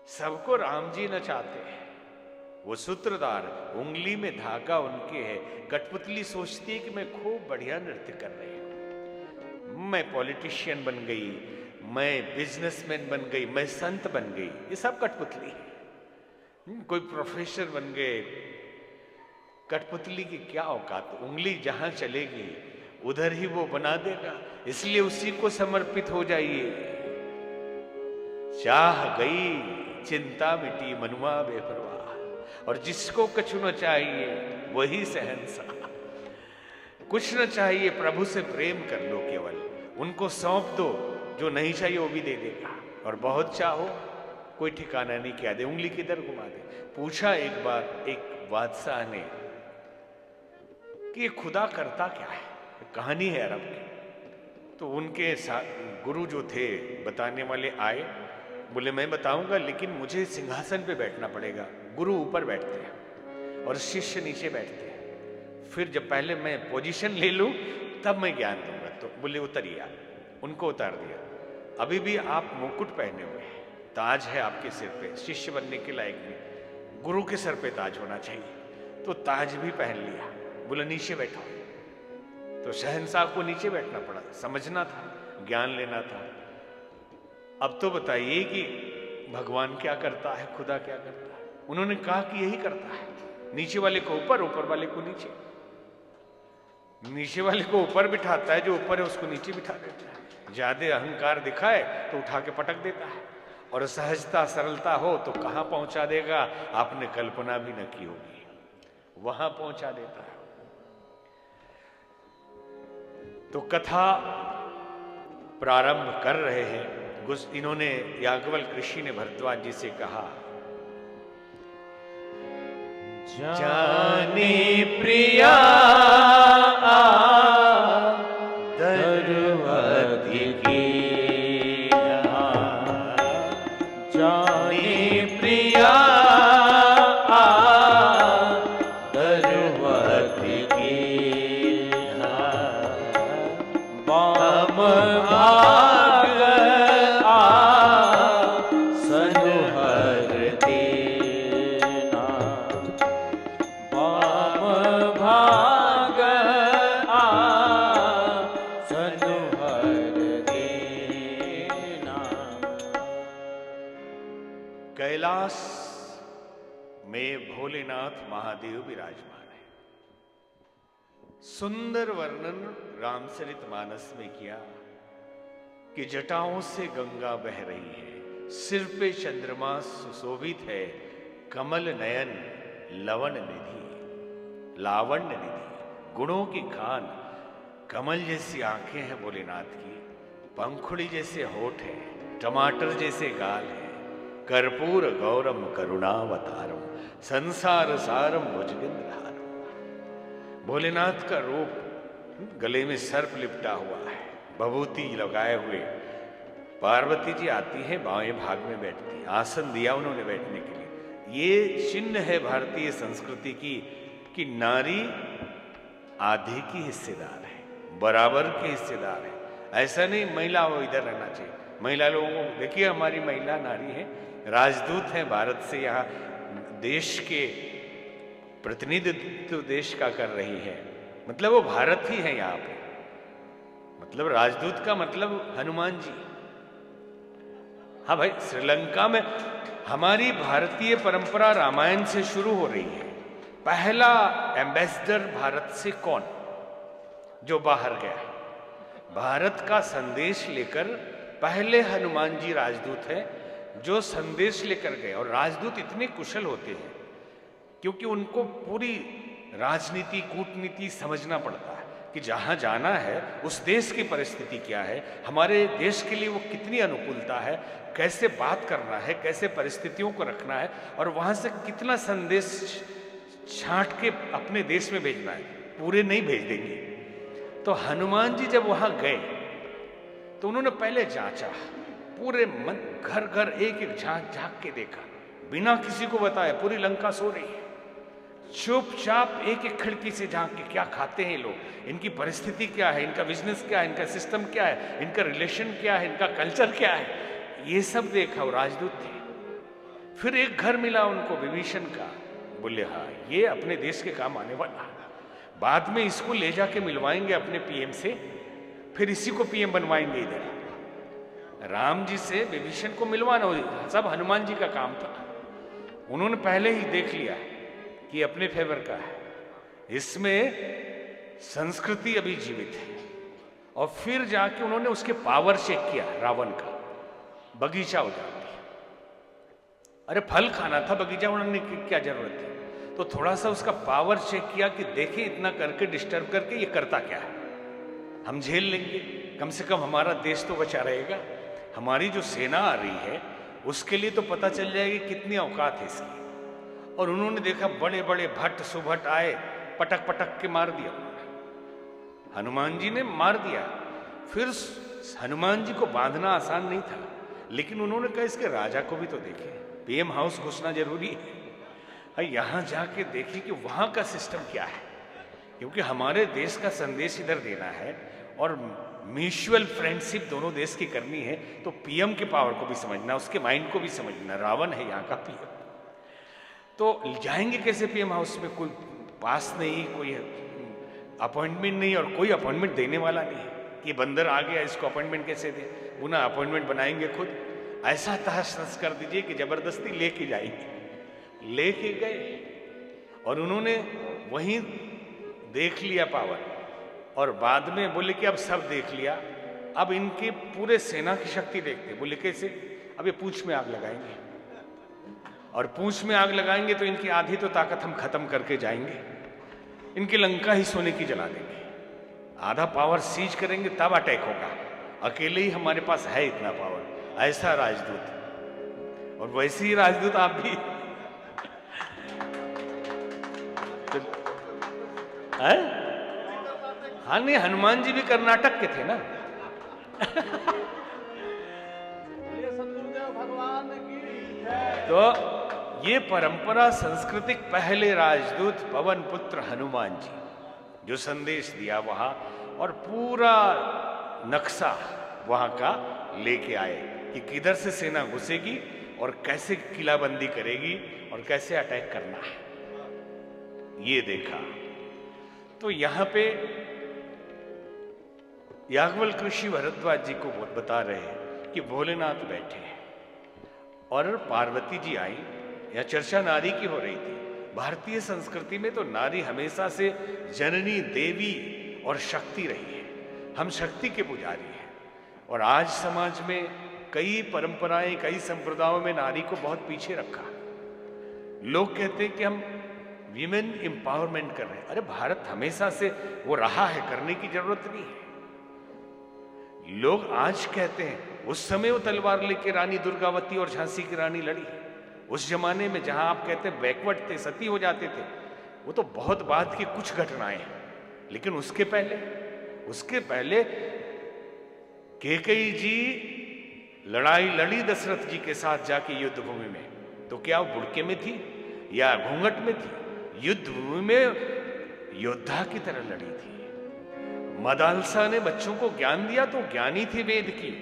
Speaker 3: सबको राम जी नचाते हैं। वो सूत्रधार, उंगली में धागा उनके है। कठपुतली सोचती है कि मैं खूब बढ़िया नृत्य कर रही हूं, मैं पॉलिटिशियन बन गई, मैं बिजनेसमैन बन गई, मैं संत बन गई। ये सब कठपुतली है। कोई प्रोफेसर बन गए। कठपुतली की क्या औकात, उंगली जहां चलेगी उधर ही वो बना देगा, इसलिए उसी को समर्पित हो जाइए। चाह गई चिंता मिटी मनुआ बेपरवाह, और जिसको कछु न चाहिए वही शहंशाह। कुछ न चाहिए, प्रभु से प्रेम कर लो, केवल उनको सौंप दो, जो नहीं चाहिए वो भी दे देगा। और बहुत चाहो, कोई ठिकाना नहीं किया दे, उंगली किधर घुमा दे। पूछा एक बार एक बादशाह ने कि ये खुदा करता क्या है, कहानी है अरब की। तो उनके गुरु जो थे बताने वाले आए, बोले मैं बताऊंगा लेकिन मुझे सिंहासन पे बैठना पड़ेगा। गुरु ऊपर बैठते हैं और शिष्य नीचे बैठते हैं। फिर जब पहले मैं पोजीशन ले लूं तब मैं ज्ञान दूंगा। तो बोले उतरिए आप, उनको उतार दिया। अभी भी आप मुकुट पहने हुए हैं, ताज है आपके सिर पे, शिष्य बनने के लायक भी, गुरु के सर पे ताज होना चाहिए। तो ताज भी पहन लिया, बोला नीचे बैठो। तो शहंशाह को नीचे बैठना पड़ा, समझना था, ज्ञान लेना था। अब तो बताइए कि भगवान क्या करता है, खुदा क्या करता है। उन्होंने कहा कि यही करता है, नीचे वाले को ऊपर, ऊपर वाले को नीचे। नीचे वाले को ऊपर बिठाता है, जो ऊपर है उसको नीचे बिठा देता है। ज्यादा अहंकार दिखाए तो उठा के पटक देता है, और सहजता सरलता हो तो कहां पहुंचा देगा आपने कल्पना भी न की होगी, वहां पहुंचा देता है। तो कथा प्रारंभ कर रहे हैं। इन्होंने याज्ञवल्क्य ऋषि ने भरद्वाज जी से कहा,
Speaker 2: जाने प्रिया
Speaker 3: भोलेनाथ महादेव विराजमान है। सुंदर वर्णन रामचरितमानस में किया कि जटाओं से गंगा बह रही है, सिर पे चंद्रमा सुशोभित है, कमल नयन लवण निधि लावण्य निधि, गुणों की खान, कमल जैसी आंखें हैं भोलेनाथ की, पंखुड़ी जैसे होठ है, टमाटर जैसे गाल है, कर्पूर गौरम करुणावतारम संसार सारम भुजगेंद्रहारम। भोलेनाथ का रूप गले में सर्प लिपटा हुआ है, भभूति लगाए हुए। पार्वती जी आती है, बाएं भाग में बैठती है, आसन दिया उन्होंने बैठने के लिए। ये चिन्ह है भारतीय संस्कृति की कि नारी आधी की हिस्सेदार है, बराबर की हिस्सेदार है। ऐसा नहीं महिला वो इधर रहना चाहिए। महिला लोगों को देखिए, हमारी महिला नारी है, राजदूत है भारत से, यहाँ देश के प्रतिनिधित्व देश का कर रही है, मतलब वो भारत ही है यहाँ पे। मतलब राजदूत का मतलब हनुमान जी। हाँ भाई, श्रीलंका में हमारी भारतीय परंपरा रामायण से शुरू हो रही है। पहला एम्बेसडर भारत से कौन जो बाहर गया, भारत का संदेश लेकर पहले हनुमान जी राजदूत है जो संदेश लेकर गए। और राजदूत इतने कुशल होते हैं क्योंकि उनको पूरी राजनीति कूटनीति समझना पड़ता है कि जहां जाना है उस देश की परिस्थिति क्या है, हमारे देश के लिए वो कितनी अनुकूलता है, कैसे बात करना है, कैसे परिस्थितियों को रखना है, और वहां से कितना संदेश छांट के अपने देश में भेजना है। पूरे नहीं भेज देंगे। तो हनुमान जी जब वहां गए तो उन्होंने पहले जांचा, पूरे मन घर घर एक एक झांक झांक के देखा, बिना किसी को बताया। पूरी लंका सो रही है, चुपचाप एक एक खिड़की से झांक के क्या खाते हैं लोग, इनकी परिस्थिति क्या है, इनका बिजनेस क्या है, इनका सिस्टम क्या है, इनका रिलेशन क्या है, इनका कल्चर क्या है, ये सब देखा। वो राजदूत थे। फिर एक घर मिला उनको विभीषण का, बोले हाँ ये अपने देश के काम आने वाला, बाद में इसको ले जाके मिलवाएंगे अपने पीएम से, फिर इसी को पीएम बनवाएंगे इधर। राम जी से विभीषण को मिलवाना सब हनुमान जी का काम था। उन्होंने पहले ही देख लिया कि अपने फेवर का है, इसमें संस्कृति अभी जीवित है। और फिर जाके उन्होंने उसके पावर चेक किया, रावण का बगीचा उजाड़ दिया। अरे फल खाना था, बगीचा उड़ाने की क्या जरूरत है। तो थोड़ा सा उसका पावर चेक किया कि देखें इतना करके डिस्टर्ब करके ये करता क्या है, हम झेल लेंगे, कम से कम हमारा देश तो बचा रहेगा। हमारी जो सेना आ रही है उसके लिए तो पता चल जाएगी कितनी औकात है इसकी। और उन्होंने देखा बड़े बड़े भट्ट सुभट आए, पटक पटक के मार दिया उन्होंने। हनुमान जी ने मार दिया। फिर हनुमान जी को बांधना आसान नहीं था, लेकिन उन्होंने कहा इसके राजा को भी तो देखे, पीएम हाउस घुसना जरूरी है, यहां जाके देखे कि वहां का सिस्टम क्या है, क्योंकि हमारे देश का संदेश इधर देना है और म्यूचुअल फ्रेंडशिप दोनों देश की करनी है। तो पीएम के पावर को भी समझना, उसके माइंड को भी समझना। रावण है यहाँ का पीएम, तो जाएंगे कैसे पीएम हाउस में, कोई पास नहीं, कोई अपॉइंटमेंट नहीं, और कोई अपॉइंटमेंट देने वाला नहीं है कि बंदर आ गया इसको अपॉइंटमेंट कैसे दे, पुनः अपॉइंटमेंट बनाएंगे खुद। ऐसा तहस नहस कर दीजिए कि जबरदस्ती लेके जाएंगे। लेके गए और उन्होंने वहीं देख लिया पावर, और बाद में बोले कि अब सब देख लिया, अब इनके पूरे सेना की शक्ति देखते। बोले कैसे, अब ये पूंछ में आग लगाएंगे, और पूंछ में आग लगाएंगे तो इनकी आधी तो ताकत हम खत्म करके जाएंगे, इनकी लंका ही सोने की जला देंगे, आधा पावर सीज करेंगे तब अटैक होगा, अकेले ही हमारे पास है इतना पावर। ऐसा राजदूत, और वैसे ही राजदूत आप भी है? हाँ नहीं, हनुमान जी भी कर्नाटक के थे ना। तो ये परंपरा सांस्कृतिक पहले राजदूत पवन पुत्र हनुमान जी जो संदेश दिया वहां, और पूरा नक्शा वहां का लेके आए कि किधर से सेना घुसेगी और कैसे किलाबंदी करेगी और कैसे अटैक करना है, ये देखा। तो यहां पे याज्ञवल्क्य ऋषि भरद्वाज जी को बता रहे हैं कि भोलेनाथ बैठे हैं और पार्वती जी आई, या चर्चा नारी की हो रही थी, भारतीय संस्कृति में तो नारी हमेशा से जननी, देवी और शक्ति रही है। हम शक्ति के पुजारी हैं। और आज समाज में कई परंपराएं, कई संप्रदायों में नारी को बहुत पीछे रखा। लोग कहते हैं कि हम विमेन एम्पावरमेंट कर रहे हैं। अरे भारत हमेशा से वो रहा है, करने की जरूरत नहीं है। लोग आज कहते हैं, उस समय वो तलवार लेके रानी दुर्गावती और झांसी की रानी लड़ी। उस जमाने में जहां आप कहते हैं बैकवर्ड थे, सती हो जाते थे, वो तो बहुत बाद की कुछ घटनाएं हैं। लेकिन उसके पहले कैकेयी जी लड़ाई लड़ी दशरथ जी के साथ जाके युद्ध भूमि में, तो क्या वो बुड़के में थी या घूंघट में थी? युद्ध भूमि में योद्धा की तरह लड़ी थी। मदालसा ने बच्चों को ज्ञान दिया तो ज्ञानी थी वेद की।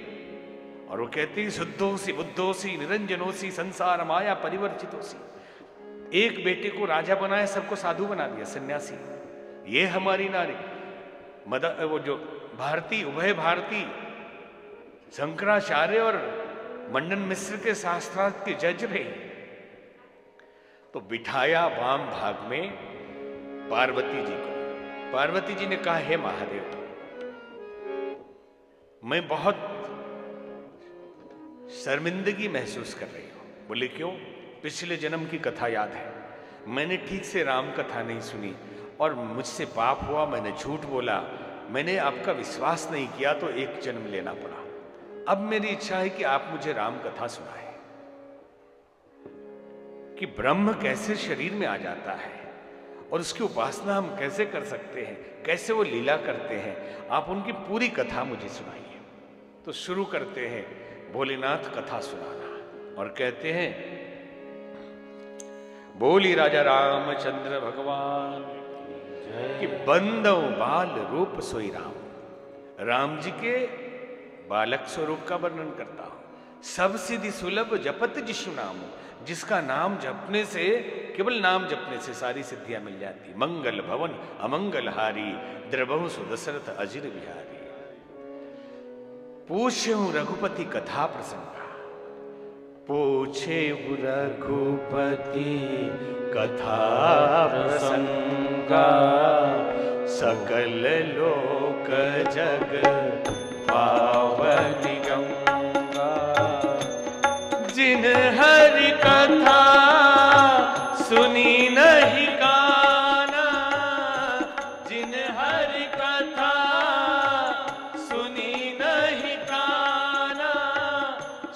Speaker 3: और वो कहती है शुद्धोसी बुद्धोसी निरंजनोसी संसार माया परिवर्तितोसी। एक बेटे को राजा बनाया, सबको साधु बना दिया, सन्यासी। ये हमारी नारी। वो जो भारती, उभय भारती, शंकराचार्य और मंडन मिश्र के शास्त्रार्थ के जज रहे। तो बिठाया वाम भाग में पार्वती जी को। पार्वती जी ने कहा, हे महादेव, मैं बहुत शर्मिंदगी महसूस कर रही हूं। बोले क्यों? पिछले जन्म की कथा याद है, मैंने ठीक से राम कथा नहीं सुनी और मुझसे पाप हुआ, मैंने झूठ बोला, मैंने आपका विश्वास नहीं किया तो एक जन्म लेना पड़ा। अब मेरी इच्छा है कि आप मुझे राम कथा सुनाएं कि ब्रह्म कैसे शरीर में आ जाता है और उसकी उपासना हम कैसे कर सकते हैं, कैसे वो लीला करते हैं। आप उनकी पूरी कथा मुझे सुनाइए। तो शुरू करते हैं भोलेनाथ कथा सुनाना और कहते हैं, बोली राजा रामचंद्र भगवान कि बंदो बाल रूप सोई राम। राम जी के बालक स्वरूप का वर्णन करता हूं। सब सिद्धि सुलभ जपत जिसु नाम, जिसका नाम जपने से, केवल नाम जपने से सारी सिद्धियां मिल जाती। मंगल भवन अमंगल हारी, द्रबहु सुदशरथ अजिर बिहारी। पूछे रघुपति कथा प्रसंगा। पूछे रघुपति कथा प्रसंगा, सकल लोक जग पावनी गंगा। जिन हरि कथा सुनी नहीं काना, जिन हरि कथा सुनी नहीं काना,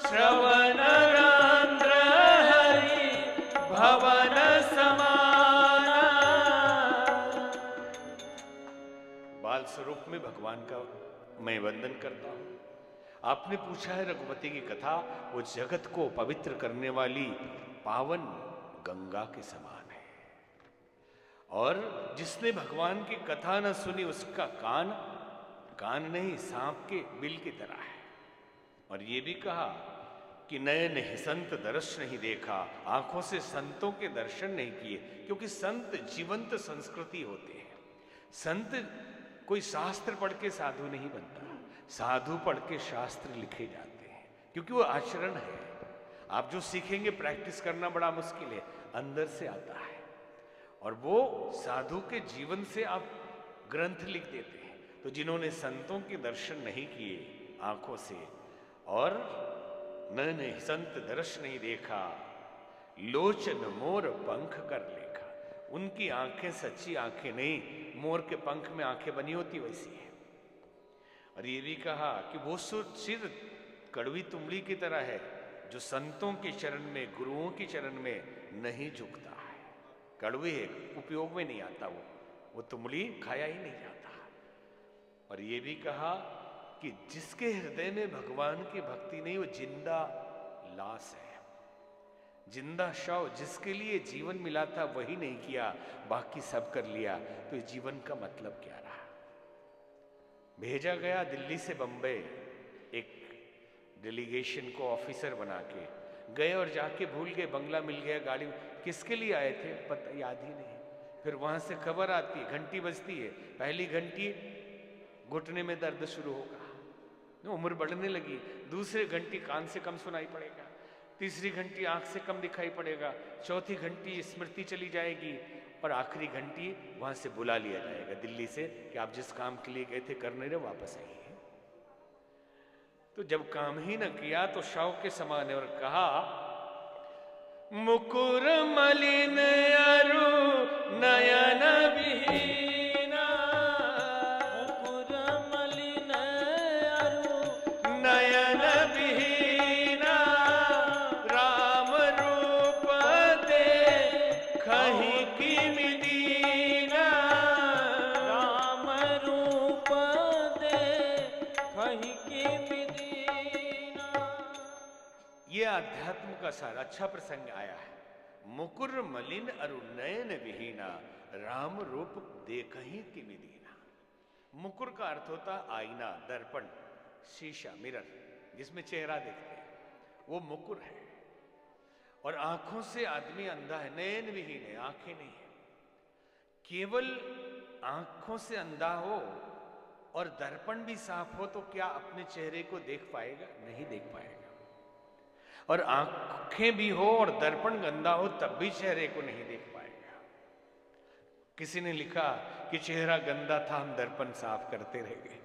Speaker 3: श्रवण रंध्र हरि भवन समाना। बाल स्वरूप में भगवान का मैं वंदन करता हूं। आपने पूछा है रघुपति की कथा, वो जगत को पवित्र करने वाली पावन गंगा के समान है। और जिसने भगवान की कथा न सुनी उसका कान नहीं, सांप के बिल की तरह है। और ये भी कहा कि नयन संत दर्श नहीं देखा, आंखों से संतों के दर्शन नहीं किए, क्योंकि संत जीवंत संस्कृति होते हैं। संत कोई शास्त्र पढ़ के साधु नहीं बनता, साधु पढ़ के शास्त्र लिखे जाते हैं, क्योंकि वो आचरण है। आप जो सीखेंगे प्रैक्टिस करना बड़ा मुश्किल है, अंदर से आता है। और वो साधु के जीवन से आप ग्रंथ लिख देते हैं। तो जिन्होंने संतों के दर्शन नहीं किए आंखों से, और नैने संत दर्श नहीं देखा, लोचन मोर पंख कर लेखा। उनकी आंखें सच्ची आंखें नहीं, मोर के पंख में आंखें बनी होती वैसी है। और ये भी कहा कि वो सिर कड़वी तुमड़ी की तरह है, जो संतों के चरण में, गुरुओं के चरण में नहीं झुकता है। कड़वी है, उपयोग में नहीं आता, वो तुमड़ी खाया ही नहीं जाता। और ये भी कहा कि जिसके हृदय में भगवान की भक्ति नहीं, वो जिंदा लाश है, जिंदा शव। जिसके लिए जीवन मिला था वही नहीं किया, बाकी सब कर लिया, तो जीवन का मतलब क्या रहा? भेजा गया दिल्ली से बंबई एक डेलीगेशन को ऑफिसर बना के, गए और जाके भूल गए, बंगला मिल गया, गाड़ी, किसके लिए आए थे पता याद ही नहीं। फिर वहां से खबर आती है, घंटी बजती है, पहली घंटी घुटने में दर्द शुरू होगा, उम्र बढ़ने लगी, दूसरे घंटी कान से कम सुनाई पड़ेगा, तीसरी घंटी आंख से कम दिखाई पड़ेगा, चौथी घंटी स्मृति चली जाएगी और आखिरी घंटी वहां से बुला लिया जाएगा दिल्ली से कि आप जिस काम के लिए गए थे कर नहीं रहे, वापस आइए। तो जब काम ही न किया तो शव के समान है और कहा मुकुर मलिन अरु नयन विहीना,
Speaker 2: मुकुर मलिन अरु
Speaker 3: नयन विहीना, राम रूप देखहि किमि दीना,
Speaker 2: राम रूप देखहि किमि दीना।
Speaker 3: ये अध्यात्म का सारा अच्छा प्रसंग आया है। मुकुर मलिन अरु नयन विहीना, राम रूप देखहि किमि दीना। मुकुर का अर्थ होता आईना, दर्पण, शीशा, मिरर, जिसमें चेहरा देखते हैं, वो मुकुर है। और आंखों से आदमी अंधा है, नयन विहीन है, आंखें नहीं है। केवल आंखों से अंधा हो और दर्पण भी साफ हो तो क्या अपने चेहरे को देख पाएगा? नहीं देख पाएगा। और आंखें भी हो और दर्पण गंदा हो तब भी चेहरे को नहीं देख पाएगा। किसी ने लिखा कि चेहरा गंदा था, हम दर्पण साफ करते रह गए।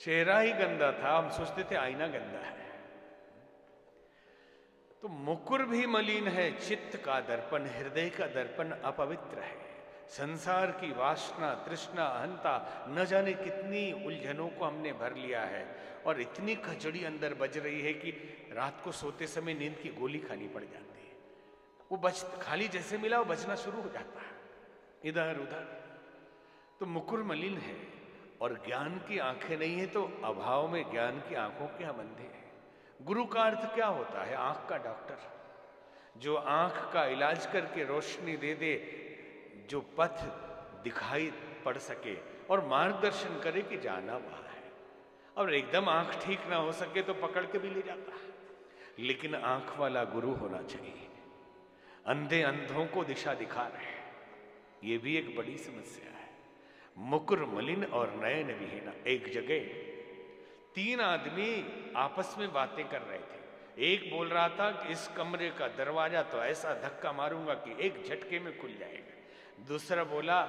Speaker 3: चेहरा ही गंदा था, हम सोचते थे आईना गंदा है। तो मुकुर भी मलिन है, चित्त का दर्पण, हृदय का दर्पण अपवित्र है। संसार की वासना, तृष्णा, अहंता, न जाने कितनी उलझनों को हमने भर लिया है और इतनी खचड़ी अंदर बज रही है कि रात को सोते समय नींद की गोली खानी पड़ जाती है। वो खाली जैसे मिला वो बजना शुरू हो जाता है इधर उधर। तो मुकुर मलिन है और ज्ञान की आंखें नहीं है, तो अभाव में ज्ञान की आंखों के हम अंधे हैं। गुरु का अर्थ क्या होता है? आंख का डॉक्टर, जो आंख का इलाज करके रोशनी दे दे, जो पथ दिखाई पड़ सके और मार्गदर्शन करे कि जाना वहां है। और एकदम आंख ठीक ना हो सके तो पकड़ के भी ले जाता है। लेकिन आंख वाला गुरु होना चाहिए। अंधे अंधों को दिशा दिखा रहे हैं, ये भी एक बड़ी समस्या है। मुकुर मलिन और नयन विहीना। एक जगह 3 आदमी आपस में बातें कर रहे थे। एक बोल रहा था कि इस कमरे का दरवाजा तो ऐसा धक्का मारूंगा कि एक झटके में खुल जाएगा। दूसरा बोला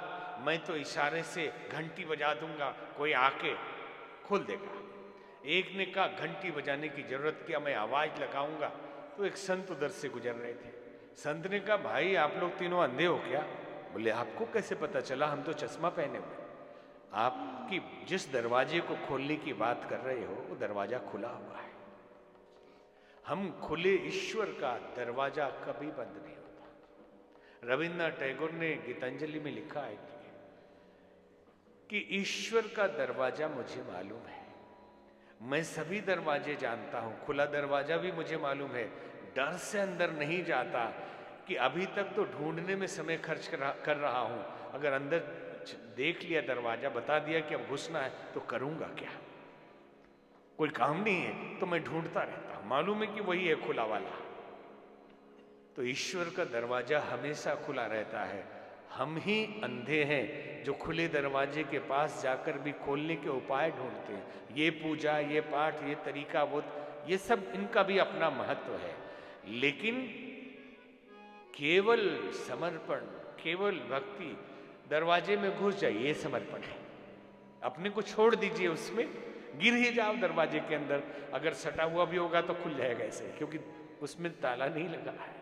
Speaker 3: मैं तो इशारे से घंटी बजा दूंगा, कोई आके खोल देगा। एक ने कहा घंटी बजाने की जरूरत क्या, मैं आवाज लगाऊंगा। तो एक संत उधर से गुजर रहे थे। संत ने कहा भाई आप लोग तीनों अंधे हो क्या? बोले आपको कैसे पता चला? हम तो चश्मा पहने हुए। आपकी जिस दरवाजे को खोलने की बात कर रहे हो वो दरवाजा खुला हुआ है। हम खुले ईश्वर का दरवाजा कभी बंद नहीं होता। रविन्द्रनाथ टैगोर ने गीतांजलि में लिखा है कि ईश्वर का दरवाजा मुझे मालूम है, मैं सभी दरवाजे जानता हूं, खुला दरवाजा भी मुझे मालूम है। डर से अंदर नहीं जाता कि अभी तक तो ढूंढने में समय खर्च कर रहा हूं, अगर अंदर देख लिया दरवाजा, बता दिया कि अब घुसना है तो करूंगा क्या? कोई काम नहीं है तो मैं ढूंढता रहता हूं, मालूम है कि वही है खुला वाला। तो ईश्वर का दरवाजा हमेशा खुला रहता है। हम ही अंधे हैं जो खुले दरवाजे के पास जाकर भी खोलने के उपाय ढूंढते हैं। ये पूजा, ये पाठ, ये तरीका, वो ये सब इनका भी अपना महत्व है। लेकिन केवल समर्पण, केवल भक्ति, दरवाजे में घुस जाइए, ये समर्पण है। अपने को छोड़ दीजिए, उसमें गिर ही जाओ दरवाजे के अंदर। अगर सटा हुआ भी होगा तो खुल जाएगा ऐसे, क्योंकि उसमें ताला नहीं लगा है।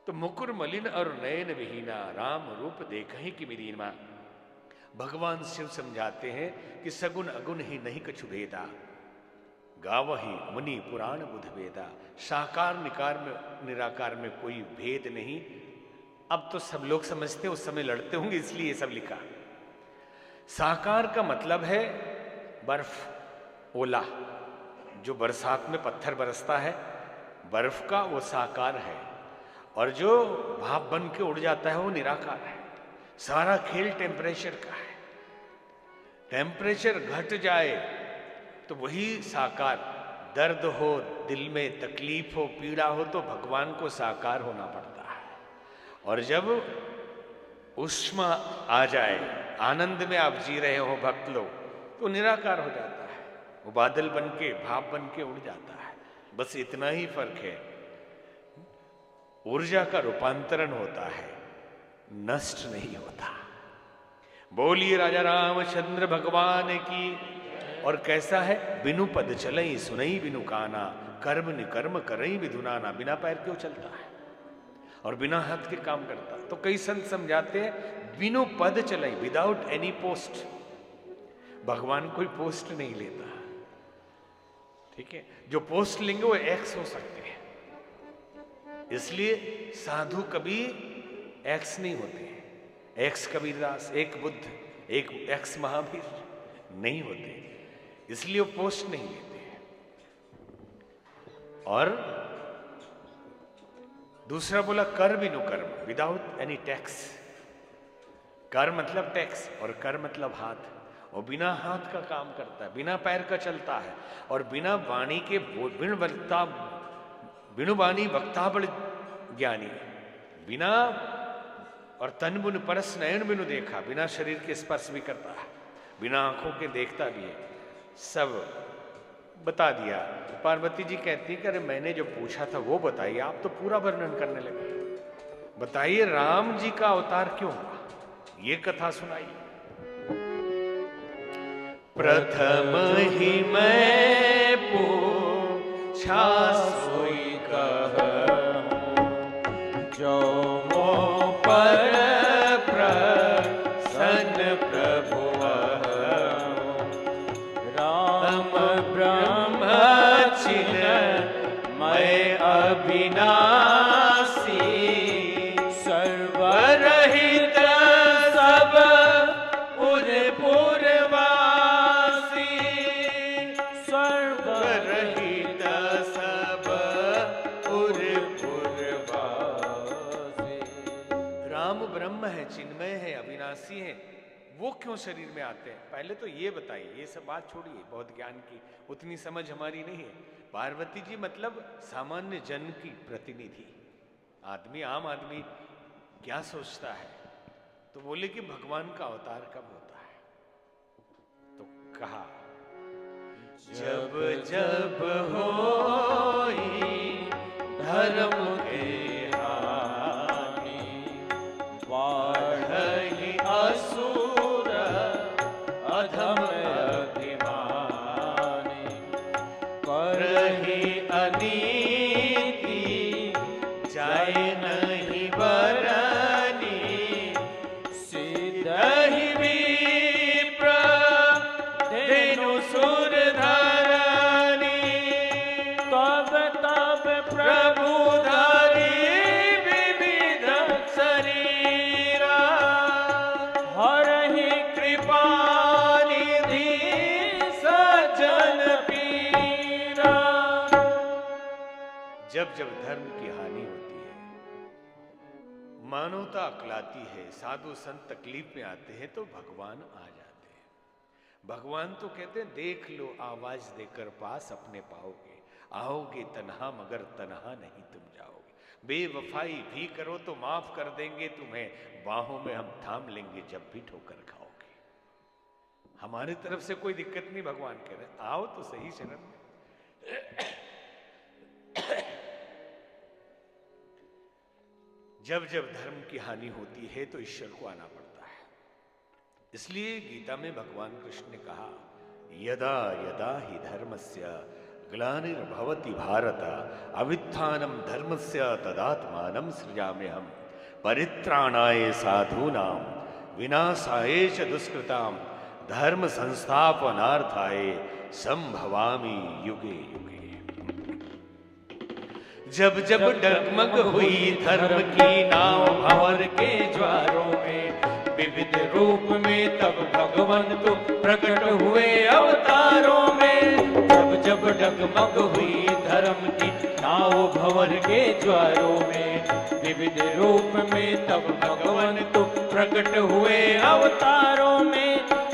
Speaker 3: तो मुकुर मलिन और नयन विहीना, राम रूप देखहि किमि दीना। भगवान शिव समझाते हैं कि सगुन अगुन ही नहीं कछु भेदा, गावहि मुनि पुराण बुध वेदा। साकार निराकार में कोई भेद नहीं। अब तो सब लोग समझते, उस समय लड़ते होंगे इसलिए ये सब लिखा। साकार का मतलब है बर्फ, ओला, जो बरसात में पत्थर बरसता है, बर्फ का वो साकार है। और जो भाप बन के उड़ जाता है वो निराकार है। सारा खेल टेम्परेचर का है। टेम्परेचर घट जाए तो वही साकार। दर्द हो, दिल में तकलीफ हो, पीड़ा हो तो भगवान को साकार होना पड़ता है। और जब उष्मा आ जाए, आनंद में आप जी रहे हो भक्त लोग, तो निराकार हो जाता है। वो बादल बन के, भाप बन के उड़ जाता है। बस इतना ही फर्क है। ऊर्जा का रूपांतरण होता है, नष्ट नहीं होता। बोलिए राजा रामचंद्र भगवान की। और कैसा है? बिनु पद चलई सुनई बिनु काना, कर्म निकर्म करई विधुनाना। बिना पैर क्यों चलता है और बिना हाथ के काम करता? तो कई संत समझाते हैं बिनु पद चलई, विदाउट एनी पोस्ट। भगवान कोई पोस्ट नहीं लेता, ठीक है? जो पोस्ट लेंगे वो एक्स हो सकते हैं, इसलिए साधु कभी एक्स नहीं होते हैं। एक्स कबीरदास, एक बुद्ध, एक एक्स महावीर नहीं होते, इसलिए वो पोस्ट नहीं लेते हैं। और दूसरा बोला कर बिनु कर्म, विदाउट एनी टैक्स। कर मतलब टैक्स और कर मतलब हाथ। और बिना हाथ का काम करता है, बिना पैर का चलता है, और बिना वाणी के बिनु वाणी वक्ता बड़ ज्ञानी। बिना और तन बुन परस नयन बिनु देखा, बिना शरीर के स्पर्श भी करता है, बिना आंखों के देखता भी है। सब बता दिया। पार्वती जी कहती है कि अरे मैंने जो पूछा था वो बताइए, आप तो पूरा वर्णन करने लगे। बताइए राम जी का अवतार क्यों हुआ, ये कथा सुनाइए। प्रथम ही मैं पूछा सोई कहूं, जो मोह पर प्रसन्न प्रभु राम ब्रह्म चिन्मय अविनाशी, सर्वरहित सब उर पूर्वासी, सर्वरहित सब उर पूर्वासी। राम ब्रह्म है, चिन्मय है, अविनाशी है, वो क्यों शरीर में आते हैं? पहले तो ये बताइए। ये सब बात छोड़िए, बहुत ज्ञान की उतनी समझ हमारी नहीं है। पार्वती जी मतलब सामान्य जन की प्रतिनिधि, आदमी, आम आदमी क्या सोचता है? तो बोले कि भगवान का अवतार कब होता है? तो कहा जब जब होई धर्म के हानि, बढ़हि असुर अधम अभिमानी, करहि अनीति जाय नहीं बरनी, सिद्धहि विप्र धेनु सुर धरनी, तब तब प्रभु धरि विविध शरीरा, हरहि कृपा निधि सज्जन पीरा। जब जब धर्म की हानि होती है, मानवता अकलाती है, साधु संत तकलीफ में आते हैं, तो भगवान आ जाते हैं। भगवान तो कहते हैं देख लो आवाज देकर पास अपने पाओगे, आओगे तन्हा मगर तन्हा नहीं तुम जाओगे, बेवफाई भी करो तो माफ कर देंगे तुम्हें, बाहों में हम थाम लेंगे जब भी ठोकर खाओगे। हमारी तरफ से कोई दिक्कत नहीं, भगवान कह रहे आओ तो सही शरण में। जब जब धर्म की हानि होती है तो ईश्वर को आना पड़ता है। इसलिए गीता में भगवान कृष्ण ने कहा यदा यदा हि धर्मस्य ग्लानिर्भवति भारत, अवित्थानम धर्मस्य तदात्मानं सृजाम्यहम्, परित्राणाय साधूनां विनाशाय च दुष्कृतां, धर्म संस्थापनार्थाय संभवामि युगे युगे। जब जब डगमग हुई धर्म की नाव भंवर के ज्वारों में, विविध रूप में तब भगवान तो प्रकट हुए अवतारों में। जब जब डगमग हुई धर्म की नाव भंवर के ज्वारों में, विविध रूप में तब भगवान तो प्रकट हुए अवतारों में।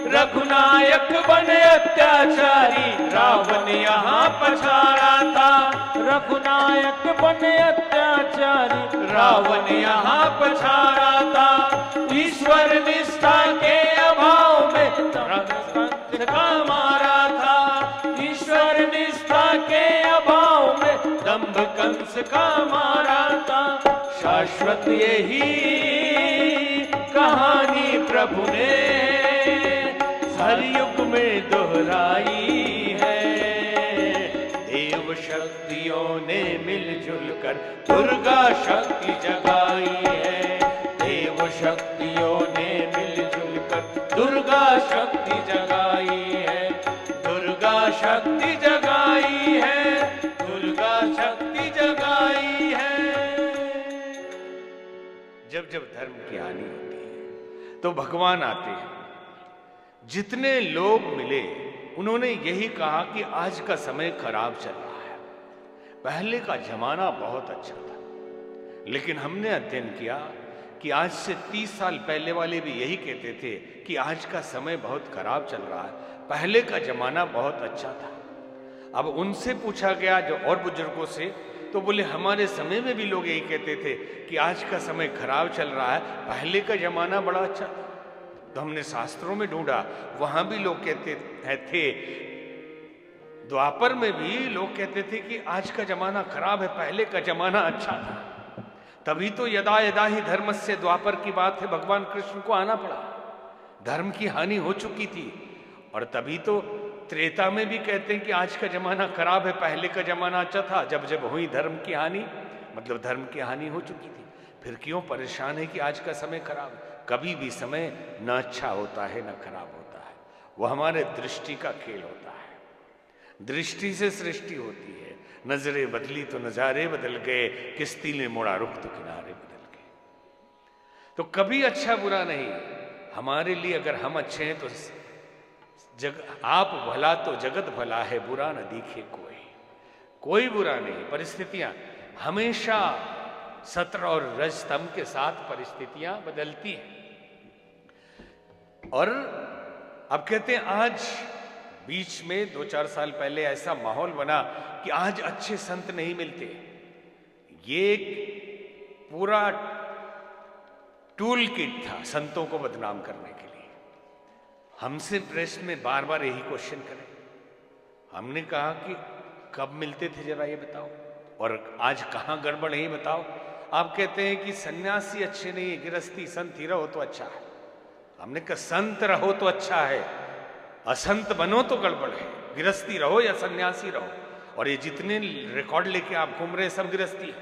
Speaker 3: रघुनायक बने अत्याचारी रावण यहाँ पछाड़ा था, रघुनायक बने अत्याचारी रावण यहाँ पछाड़ा था। ईश्वर निष्ठा के अभाव में संत का मारा था, ईश्वर निष्ठा के अभाव में दंभ कंस का मारा था, शाश्वत यही कहानी प्रभु ने हर युग में दोहराई है। देव शक्तियों ने मिलजुल कर दुर्गा शक्ति जगाई है। देव शक्तियों ने मिलजुल कर दुर्गा शक्ति जगाई है। दुर्गा शक्ति जगाई है। दुर्गा शक्ति जगाई है। जब जब धर्म की हानि होती है तो भगवान आते हैं। जितने लोग मिले उन्होंने यही कहा कि आज का समय खराब चल रहा है। पहले का जमाना बहुत अच्छा था, लेकिन हमने अध्ययन किया कि आज से 30 साल पहले वाले भी यही कहते थे कि आज का समय बहुत खराब चल रहा है, पहले का जमाना बहुत अच्छा था। अब उनसे पूछा गया जो और बुजुर्गों से, तो बोले हमारे समय में भी लोग यही कहते थे कि आज का समय खराब चल रहा है, पहले का जमाना बड़ा अच्छा था। तो हमने शास्त्रों में ढूंढा, वहां भी लोग कहते थे, द्वापर में भी लोग कहते थे कि आज का जमाना खराब है, पहले का जमाना अच्छा था। तभी तो यदा यदा ही धर्मस्य द्वापर की बात है, भगवान कृष्ण को आना पड़ा। धर्म की हानि हो चुकी थी। और तभी तो त्रेता में भी कहते हैं कि आज का जमाना खराब है, पहले का जमाना अच्छा था। जब जब हुई धर्म की हानि, मतलब धर्म की हानि हो चुकी थी। फिर क्यों परेशान है कि आज का समय खराब है? कभी भी समय न अच्छा होता है न खराब होता है, वो हमारे दृष्टि का खेल होता है। दृष्टि से सृष्टि होती है। नजरें बदली तो नजारे बदल गए, किस्ती ने मोड़ा रुख तो किनारे बदल गए। तो कभी अच्छा बुरा नहीं, हमारे लिए अगर हम अच्छे हैं तो आप भला तो जगत भला है, बुरा न दिखे कोई बुरा नहीं। परिस्थितियां हमेशा सत्र और रजतम के साथ परिस्थितियां बदलती हैं। और अब कहते हैं आज बीच में 2-4 साल पहले ऐसा माहौल बना कि आज अच्छे संत नहीं मिलते। ये एक पूरा टूल किट था संतों को बदनाम करने के लिए। हमसे प्रेस में बार बार यही क्वेश्चन करें। हमने कहा कि कब मिलते थे जरा ये बताओ, और आज कहां गड़बड़ है ये बताओ। आप कहते हैं कि सन्यासी अच्छे नहीं है, गृहस्थी संत ही रहो तो अच्छा है। हमने कहा संत रहो तो अच्छा है, असंत बनो तो गड़बड़ है। गृहस्थी रहो या सन्यासी रहो। और ये जितने रिकॉर्ड लेके आप घूम रहे हैं सब गृहस्थी है,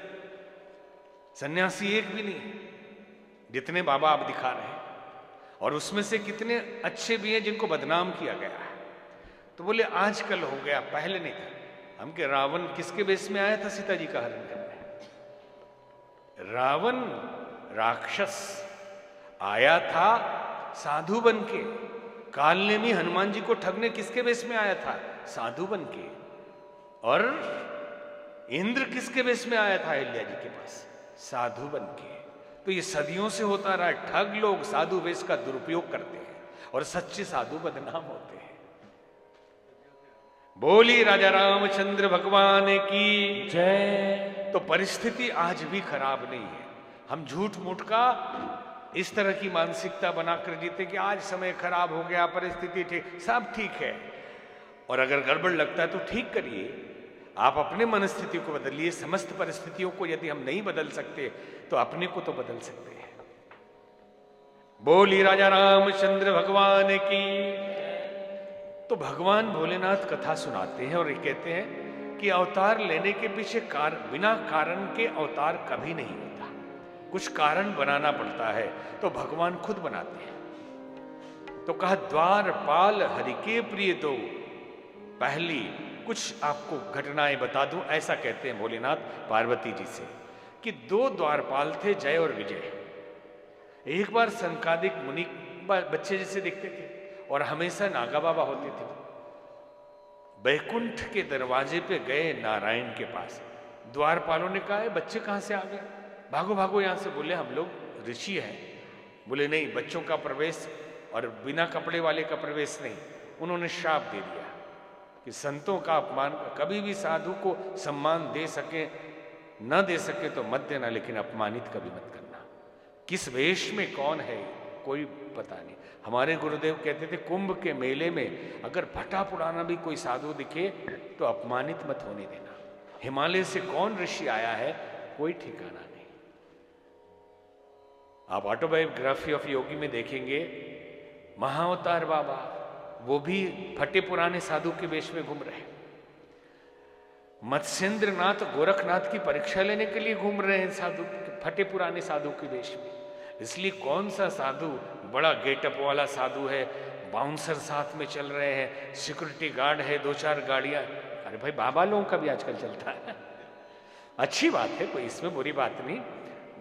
Speaker 3: सन्यासी एक भी नहीं है जितने बाबा आप दिखा रहे हैं। और उसमें से कितने अच्छे भी हैं जिनको बदनाम किया गया है। तो बोले आजकल हो गया, पहले नहीं था। हम के रावण किसके बेस में आया था सीता जी का हरण करने? रावण राक्षस आया था साधु बन के। कालनेमी हनुमान जी को ठगने किसके बेस में आया था? साधु बन के। और इंद्र किसके बेस में आया था अहिल्या जी के पास? साधु बन के। तो ये सदियों से होता रहा। ठग लोग साधु वेश का दुरुपयोग करते हैं और सच्चे साधु बदनाम होते हैं। बोली राजा रामचंद्र भगवान की जय। तो परिस्थिति आज भी खराब नहीं है। हम झूठ मूठ का इस तरह की मानसिकता बनाकर जीते कि आज समय खराब हो गया, परिस्थिति ठीक, सब ठीक है। और अगर गड़बड़ लगता है तो ठीक करिए। आप अपने मनस्थिति को बदलिए। समस्त परिस्थितियों को यदि हम नहीं बदल सकते तो अपने को तो बदल सकते हैं। बोली राजा रामचंद्र भगवान की। तो भगवान भोलेनाथ कथा सुनाते हैं और ये कहते हैं कि अवतार लेने के पीछे बिना कारण के अवतार कभी नहीं होता, कुछ कारण बनाना पड़ता है। तो भगवान खुद बनाते हैं। तो कहा द्वारपाल हरि के प्रिय दो। पहली कुछ आपको घटनाएं बता दूं, ऐसा कहते हैं भोलेनाथ पार्वती जी से कि 2 द्वारपाल थे, जय और विजय। एक बार संकादिक मुनि बच्चे जैसे दिखते थे और हमेशा नागा बाबा होते थे। बैकुंठ के दरवाजे पे गए नारायण के पास। द्वारपालों ने कहा बच्चे कहां से आ गए, भागो भागो यहां से। बोले हम लोग ऋषि हैं। बोले नहीं, बच्चों का प्रवेश और बिना कपड़े वाले का प्रवेश नहीं। उन्होंने श्राप दे दिया कि संतों का अपमान, कभी भी साधु को सम्मान दे सके न दे सके तो मत देना, लेकिन अपमानित कभी मत करना। किस वेश में कौन है कोई पता नहीं। हमारे गुरुदेव कहते थे कुंभ के मेले में अगर फटा पुराना भी कोई साधु दिखे तो अपमानित मत होने देना। हिमालय से कौन ऋषि आया है, कोई ठिकाना नहीं। आप ऑटोबायोग्राफी ऑफ योगी में देखेंगे, महाअवतार बाबा वो भी फटे पुराने साधु के वेश में घूम रहे हैं। मत्स्येंद्र नाथ गोरखनाथ की परीक्षा लेने के लिए घूम रहे हैं साधु, फटे पुराने साधु के वेश में। इसलिए कौन सा साधु बड़ा गेटअप वाला साधु है, बाउंसर साथ में चल रहे हैं, सिक्योरिटी गार्ड है, 2-4 गाड़ियां। अरे भाई बाबा लोगों का भी आजकल चलता है, अच्छी बात है, कोई इसमें बुरी बात नहीं।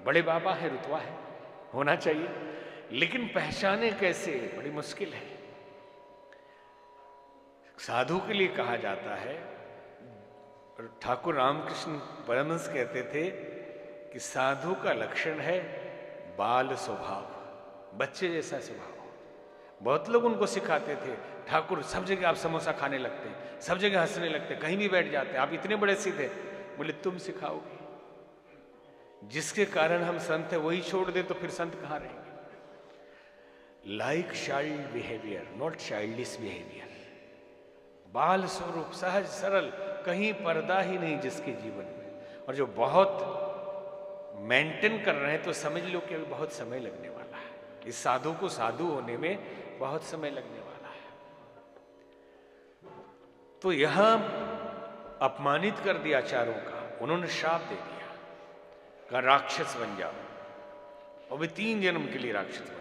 Speaker 3: बड़े बाबा है, रुतबा है, होना चाहिए, लेकिन पहचाने कैसे, बड़ी मुश्किल है। साधु के लिए कहा जाता है, ठाकुर रामकृष्ण परमहंस कहते थे कि साधु का लक्षण है बाल स्वभाव, बच्चे जैसा स्वभाव। बहुत लोग उनको सिखाते थे, ठाकुर सब जगह आप समोसा खाने लगते हैं, सब जगह हंसने लगते हैं, कहीं भी बैठ जाते हैं, आप इतने बड़े सीधे। बोले तुम सिखाओगे, जिसके कारण हम संत है वही छोड़ दे तो फिर संत कहां रहेंगे। Like child behaviour, not childish behaviour. बाल स्वरूप, सहज सरल, कहीं पर्दा ही नहीं जिसके जीवन में। और जो बहुत मेंटेन कर रहे हैं तो समझ लो कि अभी बहुत समय लगने वाला है, इस साधु को साधु होने में बहुत समय लगने वाला है। तो यहां अपमानित कर दिया चारों का, उन्होंने श्राप दे दिया, कहा राक्षस बन जाओ, और वे 3 जन्म के लिए राक्षस बनो।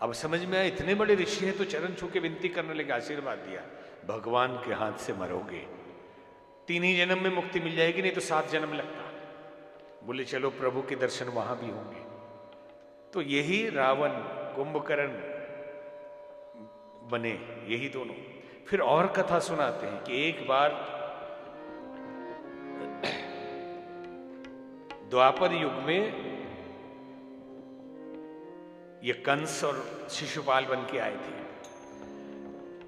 Speaker 3: अब समझ में आया, इतने बड़े ऋषि है तो चरण छू के विनती करने लगे, आशीर्वाद दिया, भगवान के हाथ से मरोगे, 3 ही जन्म में मुक्ति मिल जाएगी, नहीं तो 7 जन्म लगता। बोले चलो प्रभु के दर्शन वहां भी होंगे। तो यही रावण कुंभकर्ण बने, यही दोनों। फिर और कथा सुनाते हैं कि एक बार द्वापर युग में ये कंस और शिशुपाल बन के आए थे।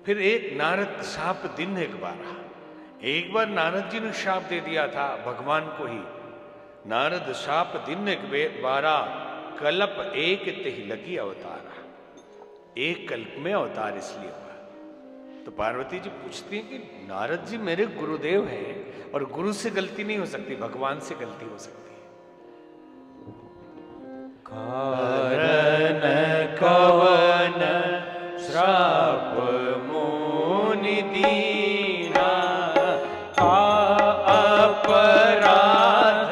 Speaker 3: फिर एक नारद शाप दिन एक बार नारद जी ने शाप दे दिया था भगवान को ही। नारद शाप दिन बारा, कल्प एक तिहि लगी अवतारा। एक कल्प में अवतार इसलिए हुआ। तो पार्वती जी पूछती हैं कि नारद जी मेरे गुरुदेव हैं और गुरु से गलती नहीं हो सकती, भगवान से गलती हो सकती है।
Speaker 2: कारण कवन श्राप मुनि दीना, का अपराध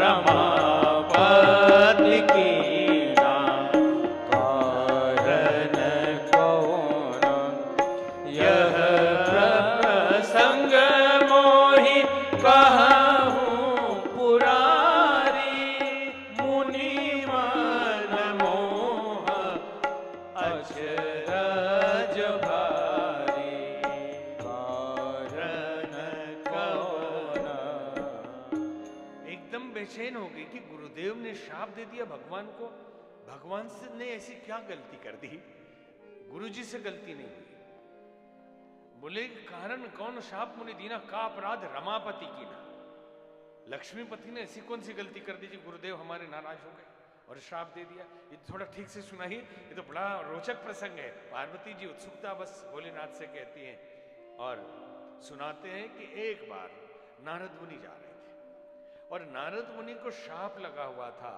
Speaker 2: रमापति कीना। कारण कवन यह प्रसंग मोहि कहूँ पुरारी। मुनि मन मोह अचरज भारी। कारण कवन।
Speaker 3: एकदम बेचैन हो गई कि गुरुदेव ने शाप दे दिया भगवान को। भगवान से ने ऐसी क्या गलती कर दी, गुरुजी से गलती नहीं हुई। बोले कारण कौन शाप मुनि दीना, का अपराध रमापति की ना। लक्ष्मीपति ने ऐसी कौन सी गलती कर दी जी गुरुदेव हमारे नाराज हो गए और श्राप दे दिया। ये थोड़ा ठीक से सुनाइए, ये तो बड़ा रोचक प्रसंग है। पार्वती जी उत्सुकता बस भोलेनाथ से कहती हैं और सुनाते हैं कि एक बार नारद मुनि जा रहे थे और नारद मुनि को शाप लगा हुआ था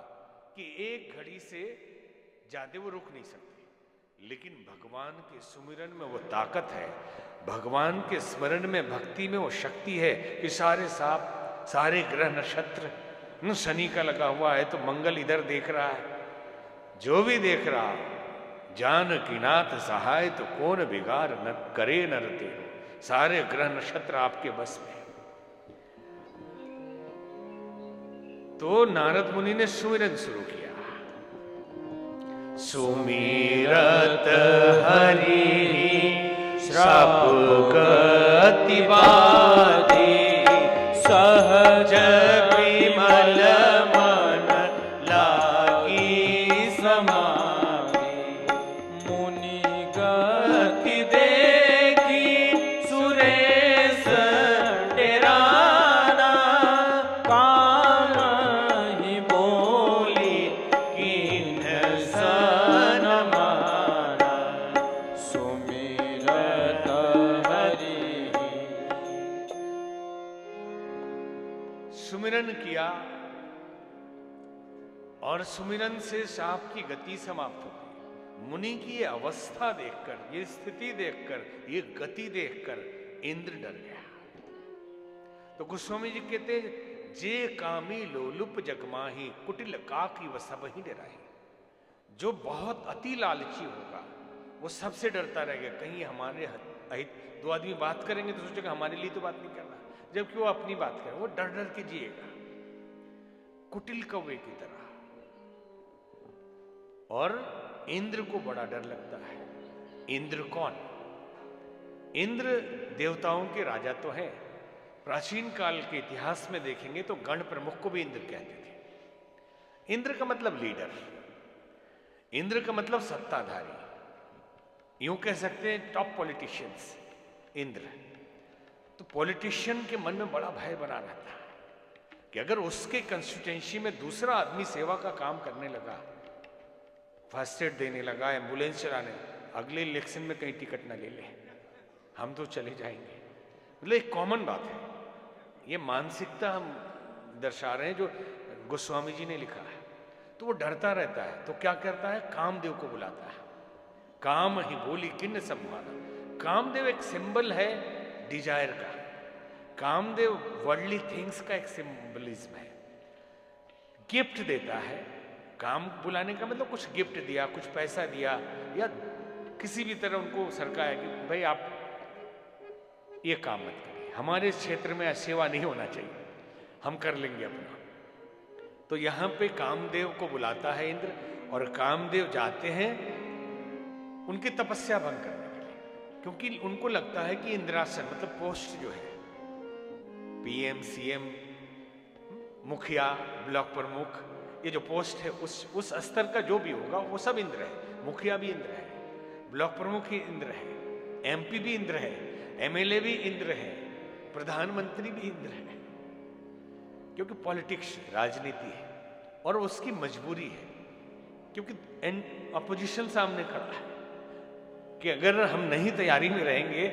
Speaker 3: कि एक घड़ी से ज्यादा वो रुक नहीं सकते। लेकिन भगवान के सुमिरन में वो ताकत है, भगवान के स्मरण में भक्ति में वो शक्ति है कि सारे सांप, सारे ग्रह नक्षत्र, शनि का लगा हुआ है तो मंगल इधर देख रहा है, जो भी देख रहा, जानकी नाथ सहाय तो कौन बिगाड़ न करे नर तेरो। सारे ग्रह नक्षत्र आपके बस में। तो नारद मुनि ने सुमिरन शुरू किया। सुमिरत हरि श्राप गति बाधी। सहज विमल मन लागी समाधि। मुनि गति देखी सुरेश डेराना। काम ही बोली किन्ह सन माना। सुमिरत हरि और सुमिरन से सांप की गति समाप्त होती है। मुनि की ये अवस्था देखकर, ये स्थिति देखकर, ये गति देखकर इंद्र डर गया। तो गोस्वामी जी कहते, जे कामी लोलुप जगमाही कुटिल काकी व सब ही डराही। जो बहुत अति लालची होगा वो सबसे डरता रहेगा, कहीं हमारे अहित। दो आदमी बात करेंगे तो सोचेगा हमारे लिए तो बात नहीं करना, जबकि वो अपनी बात करे, वो डर डर के जिएगा कुटिल कौवे की तरह। और इंद्र को बड़ा डर लगता है। इंद्र कौन? इंद्र देवताओं के राजा तो हैं। प्राचीन काल के इतिहास में देखेंगे तो गण प्रमुख को भी इंद्र कहते थे। इंद्र का मतलब लीडर, इंद्र का मतलब सत्ताधारी, यूं कह सकते हैं टॉप पॉलिटिशियंस इंद्र। तो पॉलिटिशियन के मन में बड़ा भय बना रहता है कि अगर उसके कंस्टिट्यूएंसी में दूसरा आदमी सेवा का काम करने लगा, फर्स्ट एड देने लगा, एम्बुलेंस चलाने, अगले इलेक्शन में कहीं टिकट ना ले ले, हम तो चले जाएंगे। मतलब एक कॉमन बात है, ये मानसिकता हम दर्शा रहे हैं जो गोस्वामी जी ने लिखा है। तो वो डरता रहता है, तो क्या करता है, कामदेव को बुलाता है। काम ही बोली किन्न सम्माना। कामदेव एक सिंबल है डिजायर का। कामदेव वर्ल्डली थिंग्स का एक सिंबलिज्म है। गिफ्ट देता है। काम बुलाने का मतलब कुछ गिफ्ट दिया, कुछ पैसा दिया, या किसी भी तरह उनको सरकाया कि भाई आप ये काम मत करिए, हमारे क्षेत्र में सेवा नहीं होना चाहिए, हम कर लेंगे अपना। तो यहां पे कामदेव को बुलाता है इंद्र, और कामदेव जाते हैं उनकी तपस्या भंग करने के लिए, क्योंकि उनको लगता है कि इंद्रासन मतलब पोस्ट जो है, पीएम, सीएम, मुखिया, ब्लॉक प्रमुख, ये जो पोस्ट है उस स्तर का जो भी होगा वो सब इंद्र है। मुखिया भी इंद्र है, ब्लॉक प्रमुख ही इंद्र है, एमपी भी इंद्र है, एमएलए भी इंद्र है, प्रधानमंत्री भी इंद्र है, क्योंकि पॉलिटिक्स राजनीति है और उसकी मजबूरी है, क्योंकि अपोजिशन सामने खड़ा है कि अगर हम नहीं तैयारी में रहेंगे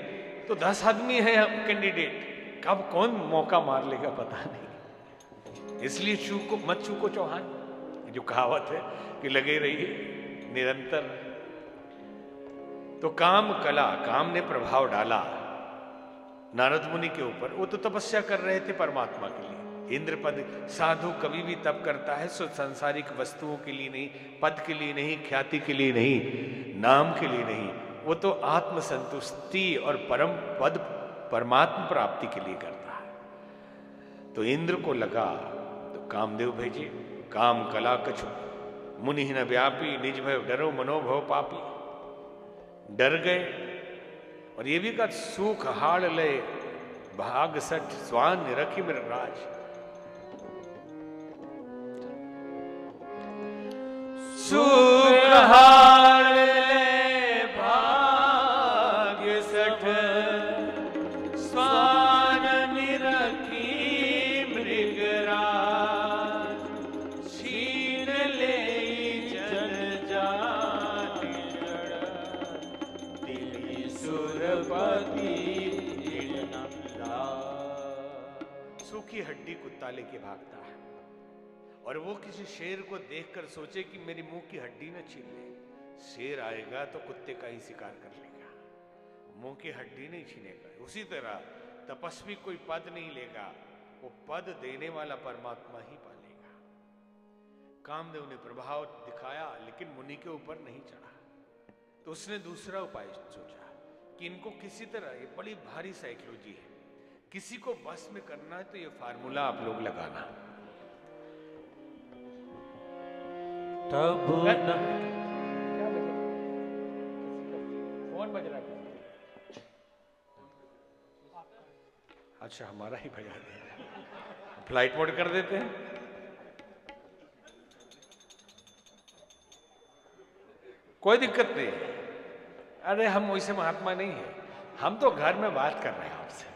Speaker 3: तो 10 आदमी है हम कैंडिडेट, कब कौन मौका मार लेगा पता नहीं। इसलिए मत चूको चौहान, जो कहावत है कि लगे रहिए निरंतर। तो काम कला, काम ने प्रभाव डाला नारद मुनि के ऊपर। वो तो तपस्या कर रहे थे परमात्मा के लिए। इंद्र पद, साधु कभी भी तप करता है सो सांसारिक वस्तुओं के लिए नहीं, पद के लिए नहीं, ख्याति के लिए नहीं, नाम के लिए नहीं, वो तो आत्म संतुष्टि और परम पद परमात्मा प्राप्ति के लिए करता है। तो इंद्र को लगा तो कामदेव भेजे। काम कला कछु मुनि न व्यापी, निज भय डरो मनोभव पापी। डर गए, और ये भी कहा सुख हाड़ ले भाग सठ स्वान रखी मेरा राज।
Speaker 2: सुख हाड़ ले भाग सठ स्वान रखी मृगराज। छीन ले जन जाति दिली सुरपति।
Speaker 3: सूखी हड्डी कुत्ता लेके भागता है, और वो किसी शेर को देखकर सोचे कि मेरी मुंह की हड्डी न छीन ले। शेर आएगा तो कुत्ते का ही शिकार कर लेगा, मुंह की हड्डी नहीं छीनेगा। उसी तरह तपस्वी कोई पद नहीं लेगा, वो पद देने वाला परमात्मा ही पालेगा। कामदेव ने प्रभाव दिखाया, लेकिन मुनि के ऊपर नहीं चढ़ा। तो उसने दूसरा उपाय सोचा कि इनको किसी तरह, ये बड़ी भारी साइकोलॉजी है, किसी को बस में करना है तो ये फार्मूला आप लोग लगाना।
Speaker 2: तब
Speaker 3: फोन बज रहा है। अच्छा, हमारा ही बजा दिया, फ्लाइट मोड कर देते हैं। कोई दिक्कत नहीं, अरे हम वैसे महात्मा नहीं है, हम तो घर में बात कर रहे हैं आपसे।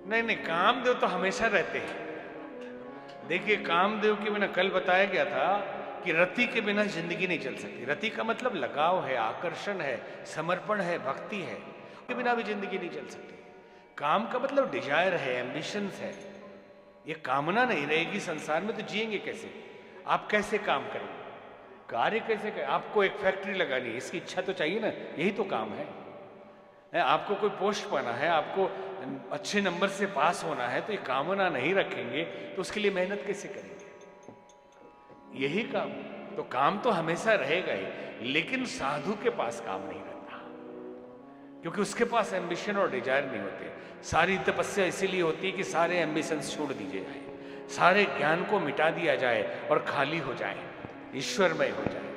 Speaker 3: नहीं, कामदेव तो हमेशा रहते हैं। देखिए, कामदेव के बिना, कल बताया गया था कि रति के बिना जिंदगी नहीं चल सकती। रति का मतलब लगाव है, आकर्षण है, समर्पण है, भक्ति है, के बिना भी जिंदगी नहीं चल सकती। काम का मतलब डिजायर है, एम्बिशंस है। ये कामना नहीं रहेगी संसार में तो जिएंगे कैसे? आप कैसे काम करेंगे? कार्य कैसे करें? आपको एक फैक्ट्री लगानी है, इसकी इच्छा तो चाहिए ना, यही तो काम है। आपको कोई पोस्ट पाना है, आपको अच्छे नंबर से पास होना है, तो ये कामना नहीं रखेंगे तो उसके लिए मेहनत कैसे करेंगे? यही काम। तो काम तो हमेशा रहेगा ही, लेकिन साधु के पास काम नहीं रहता, क्योंकि उसके पास एम्बिशन और डिजायर नहीं होते। सारी तपस्या इसीलिए होती है कि सारे एम्बिशंस छोड़ दीजिए जाए, सारे ज्ञान को मिटा दिया जाए और खाली हो जाए, ईश्वरमय हो जाए।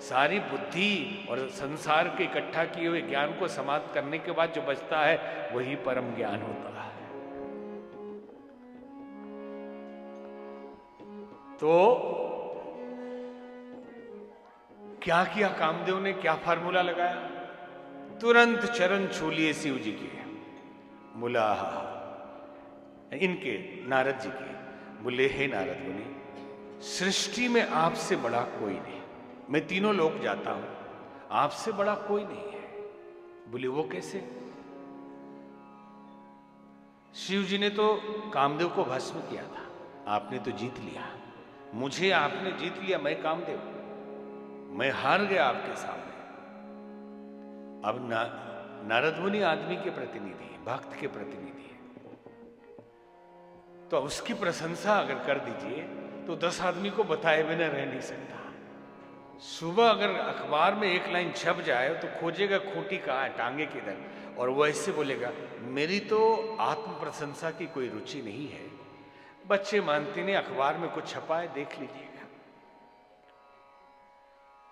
Speaker 3: सारी बुद्धि और संसार के इकट्ठा किए हुए ज्ञान को समाप्त करने के बाद जो बचता है वही परम ज्ञान होता है। तो क्या किया कामदेव ने? क्या फार्मूला लगाया? तुरंत चरण छू लिए शिव जी के, मुलाह इनके नारद जी के। बोले, हे नारद मुनि, सृष्टि में आपसे बड़ा कोई नहीं, मैं तीनों लोक जाता हूं, आपसे बड़ा कोई नहीं है। बोले, वो कैसे? शिव जी ने तो कामदेव को भस्म किया था, आपने तो जीत लिया। मुझे आपने जीत लिया, मैं कामदेव, मैं हार गया आपके सामने। अब नारद मुनि आदमी के प्रतिनिधि हैं, भक्त के प्रतिनिधि हैं, तो उसकी प्रशंसा अगर कर दीजिए तो 10 आदमी को बताए बिना रह नहीं सकता। सुबह अगर अखबार में एक लाइन छप जाए तो खोजेगा खूंटी कहाँ है, टांगे किधर, और वो ऐसे बोलेगा, मेरी तो आत्म प्रशंसा की कोई रुचि नहीं है, बच्चे मानते नहीं, अखबार में कुछ छपा है देख लीजिएगा,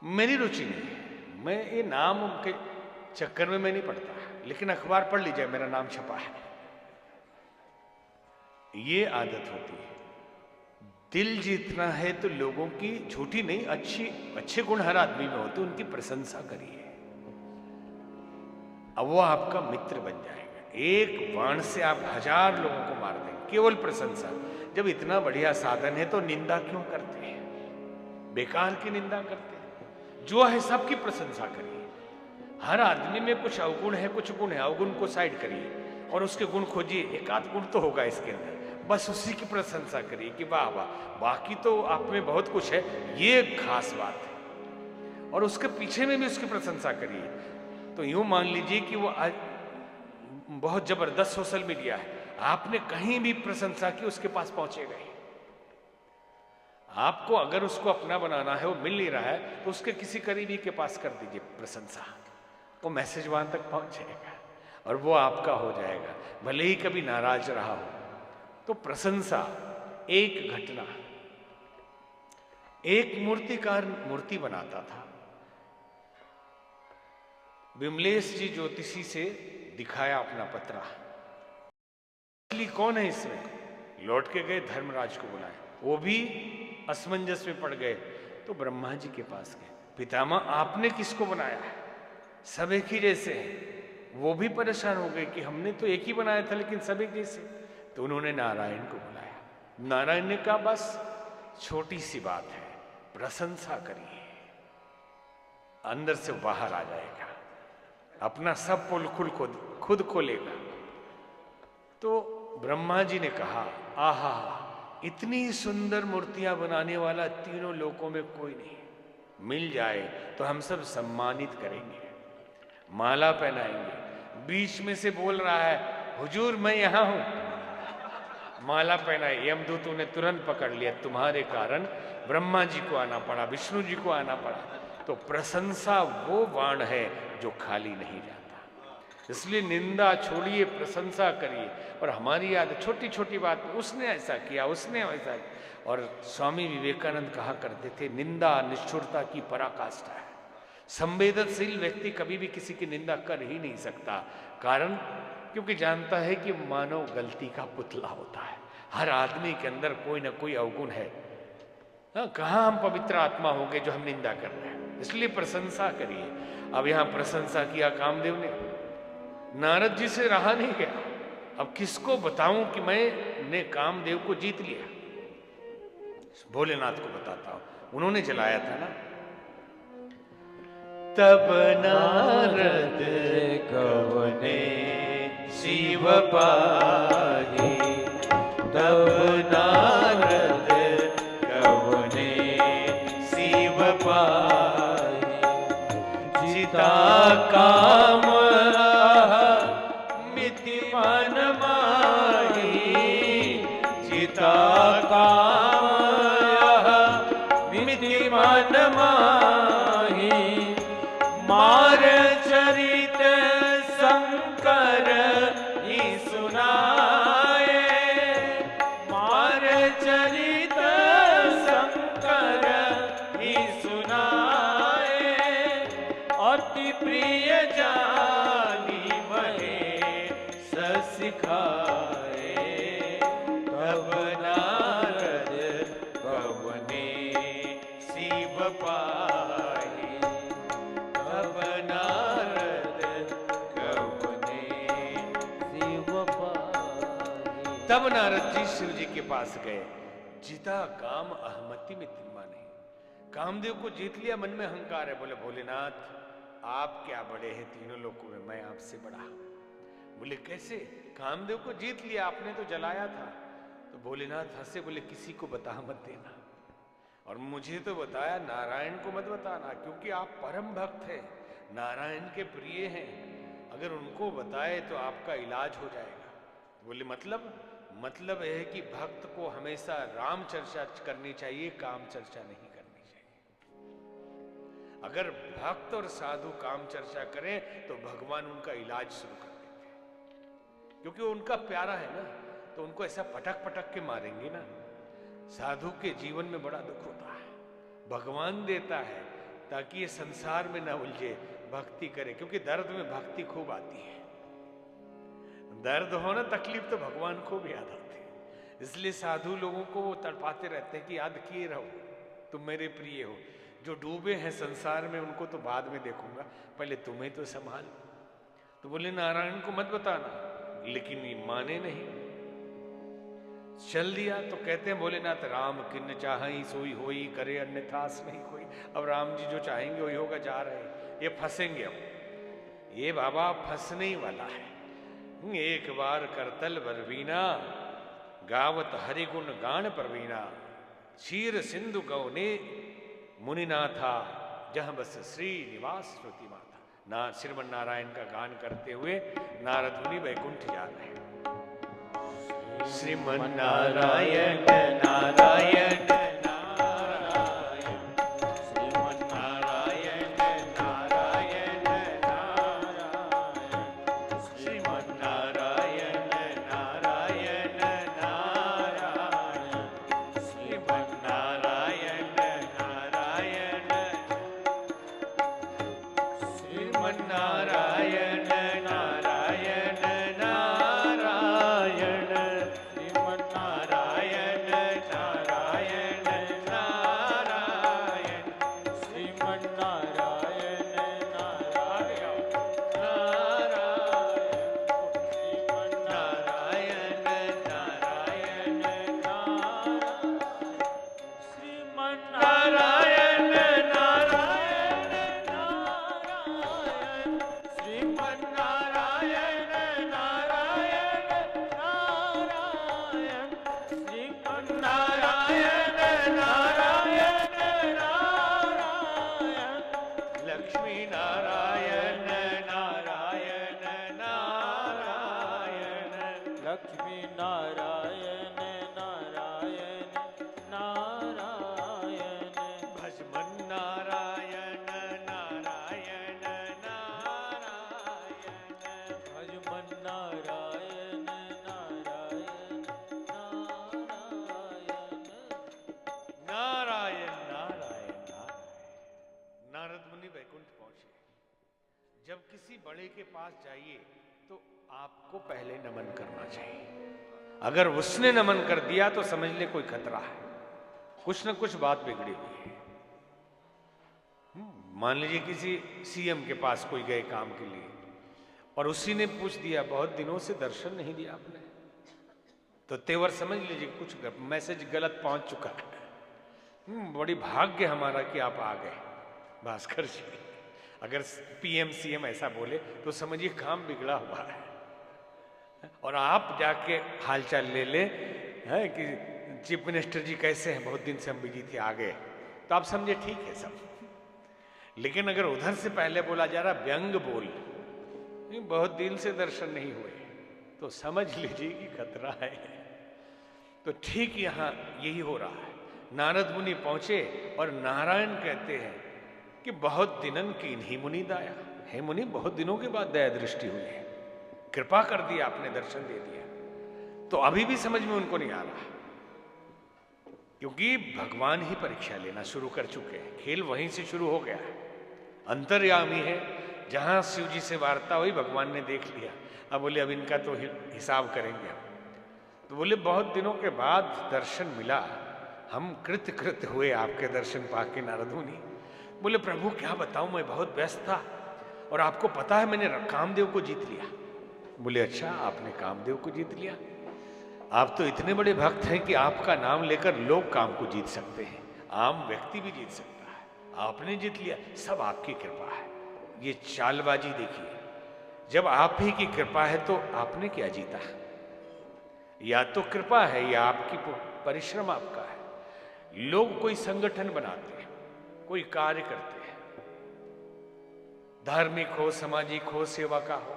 Speaker 3: मेरी रुचि नहीं है, मैं ये नाम के चक्कर में मैं नहीं पढ़ता, लेकिन अखबार पढ़ लीजिए मेरा नाम छपा है। ये आदत होती है। दिल जीतना है तो लोगों की, झूठी नहीं, अच्छे गुण हर आदमी में होते, उनकी प्रशंसा करिए, अब वो आपका मित्र बन जाएगा। एक बाण से आप 1000 लोगों को मार देंगे, केवल प्रशंसा। जब इतना बढ़िया साधन है तो निंदा क्यों करते हैं? बेकार की निंदा करते हैं। जो है सबकी प्रशंसा करिए। हर आदमी में कुछ अवगुण है, कुछ गुण है, अवगुण को साइड करिए और उसके गुण खोजिए। एक आध गुण तो होगा इसके अंदर, बस उसी की प्रशंसा करिए कि वाह वाह, बाकी तो आप में बहुत कुछ है, ये खास बात है, और उसके पीछे में भी उसकी प्रशंसा करिए। तो यूं मान लीजिए कि वो आज बहुत जबरदस्त सोशल मीडिया है, आपने कहीं भी प्रशंसा की उसके पास पहुंचेगा ही। आपको अगर उसको अपना बनाना है, वो मिल नहीं रहा है, तो उसके किसी करीबी के पास कर दीजिए प्रशंसा, वो मैसेज वहां तक पहुंच जाएगा और वो आपका हो जाएगा, भले ही कभी नाराज रहा हो। तो प्रशंसा एक घटना, एक मूर्तिकार मूर्ति बनाता था, विमलेश जी ज्योतिषी से दिखाया अपना पत्रा, असली कौन है इसमें? लौट के गए, धर्मराज को बुलाए, वो भी असमंजस में पड़ गए, तो ब्रह्मा जी के पास गए, पितामह आपने किसको बनाया है? सब एक ही जैसे हैं। वो भी परेशान हो गए कि हमने तो एक ही बनाया था लेकिन सब एक जैसे। तो उन्होंने नारायण को बुलाया, नारायण ने कहा बस छोटी सी बात है, प्रशंसा करिए, अंदर से बाहर आ जाएगा, अपना सब पोल खुद खोलेगा। तो ब्रह्मा जी ने कहा, आहा, इतनी सुंदर मूर्तियां बनाने वाला तीनों लोकों में कोई नहीं, मिल जाए तो हम सब सम्मानित करेंगे, माला पहनाएंगे। बीच में से बोल रहा है, हुजूर मैं यहां हूं, माला पहनाई। यमदूतों ने तुरंत पकड़ लिया, तुम्हारे कारण ब्रह्मा जी को आना पड़ा, विष्णु जी को आना पड़ा। तो प्रशंसा वो बाण है जो खाली नहीं जाता। इसलिए निंदा छोड़िए, प्रशंसा करिए। और हमारी याद छोटी छोटी बात में, उसने ऐसा किया, उसने वैसा किया। और स्वामी विवेकानंद कहा करते थे, निंदा निष्ठुरता की पराकाष्ठा है। संवेदनशील व्यक्ति कभी भी किसी की निंदा कर ही नहीं सकता, कारण क्योंकि जानता है कि मानव गलती का पुतला होता है, हर आदमी के अंदर कोई ना कोई अवगुण है। कहाँ हम पवित्र आत्मा होंगे जो हम निंदा कर रहे हैं? इसलिए प्रशंसा करिए। अब यहां प्रशंसा किया कामदेव ने, नारद जी से रहा नहीं गया, अब किसको बताऊं कि मैंने कामदेव को जीत लिया? भोलेनाथ को बताता हूं, उन्होंने जलाया था ना। तब नारद
Speaker 2: कवने शिव पाहि तब नारद कवने शिव पाहि जिता काम मिति मन माही जिता काम मिति मन माही मार चरित शंकर ही सुनाए मार चरित शंकर ही सुनाए अति प्रिय जानी महे सिखाए तब नारद कवने शिव पाहि तब नारद कवने शिव पाहि।
Speaker 3: तब नारद जी शिव जी के पास गए। जिता काम अहमति में माने, कामदेव को जीत लिया। मन में अहंकार है, बोले भोलेनाथ आप क्या बड़े हैं तीनों लोगों में, मैं आपसे बड़ा। बोले कैसे? कामदेव को जीत लिया, आपने तो जलाया था। तो भोलेनाथ हंसे, बोले किसी को बता मत देना, और मुझे तो बताया, नारायण को मत बताना, क्योंकि आप परम भक्त हैं, नारायण के प्रिय हैं। अगर उनको बताए तो आपका इलाज हो जाएगा। बोले मतलब है कि भक्त को हमेशा राम चर्चा करनी चाहिए, काम चर्चा नहीं करनी चाहिए। अगर भक्त और साधु काम चर्चा करें तो भगवान उनका इलाज शुरू कर देते हैं, क्योंकि वो उनका प्यारा है ना, तो उनको ऐसा पटक पटक के मारेंगे ना। साधु के जीवन में बड़ा दुख होता है, भगवान देता है ताकि ये संसार में ना उलझे, भक्ति करे, क्योंकि दर्द में भक्ति खूब आती है। दर्द हो ना, तकलीफ तो भगवान को भी याद आती है। इसलिए साधु लोगों को वो तड़पाते रहते हैं कि याद किए रहो, तुम मेरे प्रिय हो। जो डूबे हैं संसार में उनको तो बाद में देखूंगा, पहले तुम्हें तो संभाल। तो बोले नारायण को मत बताना, लेकिन ये माने नहीं, चल दिया। तो कहते हैं भोलेनाथ राम किन्न चाहई सोई होई, करे अन्यथास नहीं कोई। अब राम जी जो चाहेंगे वही होगा। जा रहे हैं, ये फंसेंगे। अब ये बाबा फंसने ही वाला है। एक बार करतल बरवीना, गावत हरिगुण गान परवीना, क्षीर सिंधु गौने मुनिनाथा, जहां बस श्री निवास श्रुति माता। ना श्रीमन नारायण का गान करते हुए नारद मुनि वैकुंठ जा रहे हैं। श्रीमन नारायण नारायण नारायण, श्रीमन नारायण नारायण नारायण, श्रीमन नारायण नारायण नारायण, श्रीमन नारायण नारायण, श्रीमन नारायण नारायण नारायण, श्रीमन नारायण नारायण नारायण, श्रीमन नारायण नारायण नारायण, श्रीमन नारायण नारायण नारायण, श्रीमन नारायण नारायण नारायण, श्रीमन नारायण नारायण नारायण, श्रीमन नारायण नारायण नारायण, लक्ष्मी नारायण नारायण नारायण, लक्ष्मी नारायण नारायण नारायण, भजमन नारायण नारायण नारायण, भजमन नारायण नारायण नारायण, नारायण नारायण नारायण। नारद मुनि वैकुंठ पहुंचे। जब किसी बड़े के पास जाइए तो आपको पहले नमन करना चाहिए। अगर उसने नमन कर दिया तो समझ ले कोई खतरा है, कुछ न कुछ बात बिगड़ी हुई है। मान लीजिए किसी सीएम के पास कोई गए काम के लिए और उसी ने पूछ दिया बहुत दिनों से दर्शन नहीं दिया आपने, तो तेवर समझ लीजिए कुछ मैसेज गलत पहुंच चुका है। बड़ी भाग्य हमारा कि आप आ गए भास्कर जी। अगर पीएम सीएम ऐसा बोले तो समझिए काम बिगड़ा हुआ है। और आप जाके हालचाल ले ले हैं कि चीफ मिनिस्टर जी कैसे हैं, बहुत दिन से हम बिजी थे, आ गए, तो आप समझे ठीक है सब। लेकिन अगर उधर से पहले बोला जा रहा व्यंग बोल, बहुत दिन से दर्शन नहीं हुए, तो समझ लीजिए कि खतरा है। तो ठीक यहां यही हो रहा है। नारद मुनि पहुंचे और नारायण कहते हैं कि बहुत दिनन कीन्ही मुनि दाया, हे मुनि बहुत दिनों के बाद दया दृष्टि हुई है, कृपा कर दिया, आपने दर्शन दे दिया। तो अभी भी समझ में उनको नहीं आ रहा, क्योंकि भगवान ही परीक्षा लेना शुरू कर चुके हैं, खेल वहीं से शुरू हो गया है। अंतर्यामी है, जहां शिव जी से वार्ता हुई भगवान ने देख लिया, अब बोले अब इनका तो हिसाब करेंगे हम। तो बोले बहुत दिनों के बाद दर्शन मिला, हम कृत हुए आपके दर्शन पाके नारद मुनि। बोले प्रभु क्या बताऊं, मैं बहुत व्यस्त था और आपको पता है मैंने कामदेव को जीत लिया। बोले अच्छा, आपने कामदेव को जीत लिया? आप तो इतने बड़े भक्त हैं कि आपका नाम लेकर लोग काम को जीत सकते हैं, आम व्यक्ति भी जीत सकता है, आपने जीत लिया, सब आपकी कृपा है। ये चालबाजी देखिए, जब आप ही की कृपा है तो आपने क्या जीता? या तो कृपा है या आपकी परिश्रम आपका है। लोग कोई संगठन बनाते हैं, कोई कार्य करते हैं, धार्मिक हो, सामाजिक हो, सेवा का हो,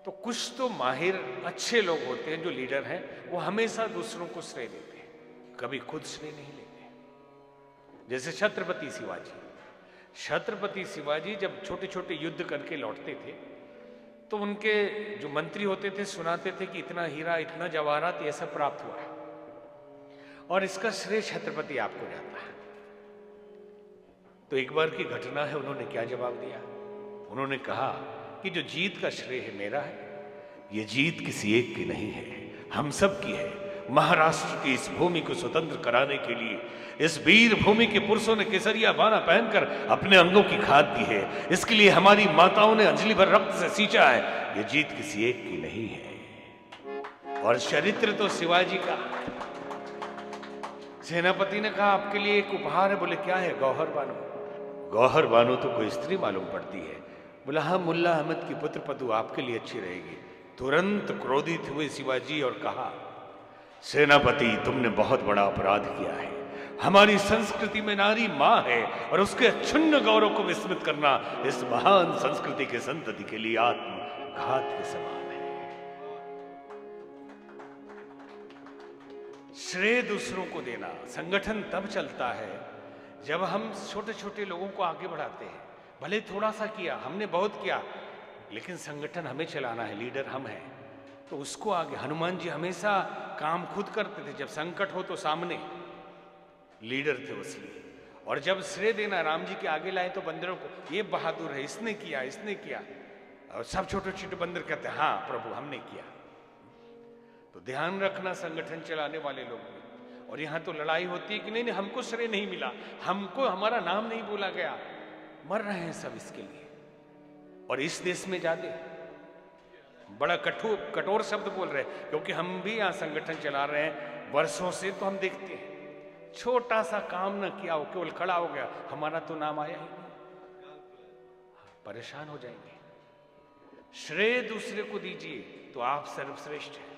Speaker 3: तो कुछ तो माहिर अच्छे लोग होते हैं जो लीडर हैं, वो हमेशा दूसरों को श्रेय देते हैं, कभी खुद श्रेय नहीं लेते। जैसे छत्रपति शिवाजी, छत्रपति शिवाजी जब छोटे छोटे युद्ध करके लौटते थे तो उनके जो मंत्री होते थे सुनाते थे कि इतना हीरा, इतना जवाहरात, ये सब प्राप्त हुआ है और इसका श्रेय छत्रपति आपको जाता है। तो एक बार की घटना है, उन्होंने क्या जवाब दिया? उन्होंने कहा कि जो जीत का श्रेय है मेरा है, ये जीत किसी एक की नहीं है, हम सब की है। महाराष्ट्र की इस भूमि को स्वतंत्र कराने के लिए इस वीर भूमि के पुरुषों ने केसरिया बाना पहनकर अपने अंगों की खाद दी है, इसके लिए हमारी माताओं ने अंजलि भर रक्त से सींचा है, ये जीत किसी एक की नहीं है। और चरित्र तो शिवाजी का। सेनापति ने कहा आपके लिए एक उपहार है। बोले क्या है? गौहर बानो। गौहर बानो तो कोई स्त्री मालूम पड़ती है। बोला हाँ, मुल्ला अहमद की पुत्र पदु आपके लिए अच्छी रहेगी। तुरंत क्रोधित हुए शिवाजी और कहा सेनापति तुमने बहुत बड़ा अपराध किया है, हमारी संस्कृति में नारी मां है और उसके अक्षुण्ण गौरव को विस्मृत करना इस महान संस्कृति के संतति के लिए आत्मघात के समान है। श्रेय दूसरों को देना, संगठन तब चलता है जब हम छोटे छोटे लोगों को आगे बढ़ाते हैं। भले थोड़ा सा किया, हमने बहुत किया, लेकिन संगठन हमें चलाना है, लीडर हम हैं, तो उसको आगे। हनुमान जी हमेशा काम खुद करते थे, जब संकट हो तो सामने लीडर थे उसलिए। और जब श्रेय देना राम जी के आगे लाए तो बंदरों को, ये बहादुर है, इसने किया, इसने किया, और सब छोटे छोटे बंदर कहते हैं हाँ प्रभु हमने किया। तो ध्यान रखना संगठन चलाने वाले लोग भी। और यहां तो लड़ाई होती है कि नहीं नहीं हमको श्रेय नहीं मिला, हमको हमारा नाम नहीं बोला गया, मर रहे हैं सब इसके लिए। और इस देश में ज्यादा बड़ा कठोर शब्द बोल रहे हैं, क्योंकि हम भी यहां संगठन चला रहे हैं वर्षों से, तो हम देखते हैं छोटा सा काम न किया हो, केवल खड़ा हो गया, हमारा तो नाम आया ही नहीं, परेशान हो जाएंगे। श्रेय दूसरे को दीजिए तो आप सर्वश्रेष्ठ हैं।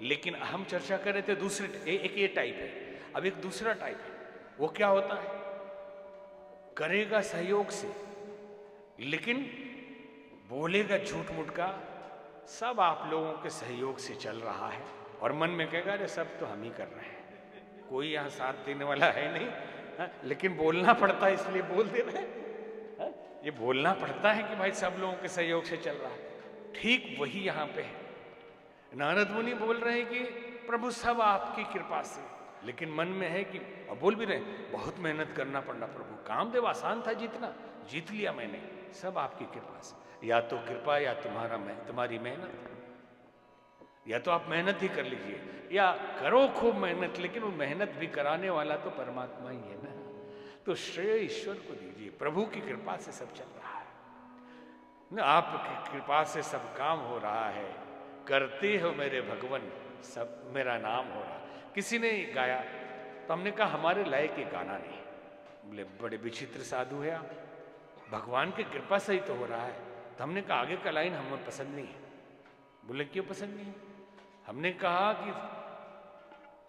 Speaker 3: लेकिन हम चर्चा कर रहे थे दूसरे, एक ये टाइप है, अब एक दूसरा टाइप है। वो क्या होता है? करेगा सहयोग से, लेकिन बोलेगा झूठ मूठ का, सब आप लोगों के सहयोग से चल रहा है, और मन में कहेगा अरे सब तो हम ही कर रहे हैं, कोई यहां साथ देने वाला है नहीं। हा? लेकिन बोलना पड़ता है, इसलिए बोल दे रहे हैं। ये बोलना पड़ता है कि भाई सब लोगों के सहयोग से चल रहा है। ठीक वही यहां पे है। नारद मुनि बोल रहे हैं कि प्रभु सब आपकी कृपा से, लेकिन मन में है कि, और बोल भी रहे बहुत मेहनत करना पड़ा प्रभु, कामदेव आसान था जीतना, जीत लिया मैंने, सब आपकी कृपा से। या तो कृपा या तुम्हारी मेहनत, या तो आप मेहनत ही कर लीजिए, या करो खूब मेहनत, लेकिन वो मेहनत भी कराने वाला तो परमात्मा ही है ना। तो श्रेय ईश्वर को दीजिए, प्रभु की कृपा से सब चल रहा है ना, आपकी कृपा से सब काम हो रहा है, करते हो मेरे भगवन सब मेरा नाम हो रहा। किसी ने गाया तो हमने कहा हमारे लायक ये गाना नहीं। बोले बड़े विचित्र साधु है आप, भगवान की कृपा से ही तो हो रहा है। तो हमने कहा आगे का लाइन हमें पसंद नहीं है, बोले क्यों पसंद नहीं? हमने कहा कि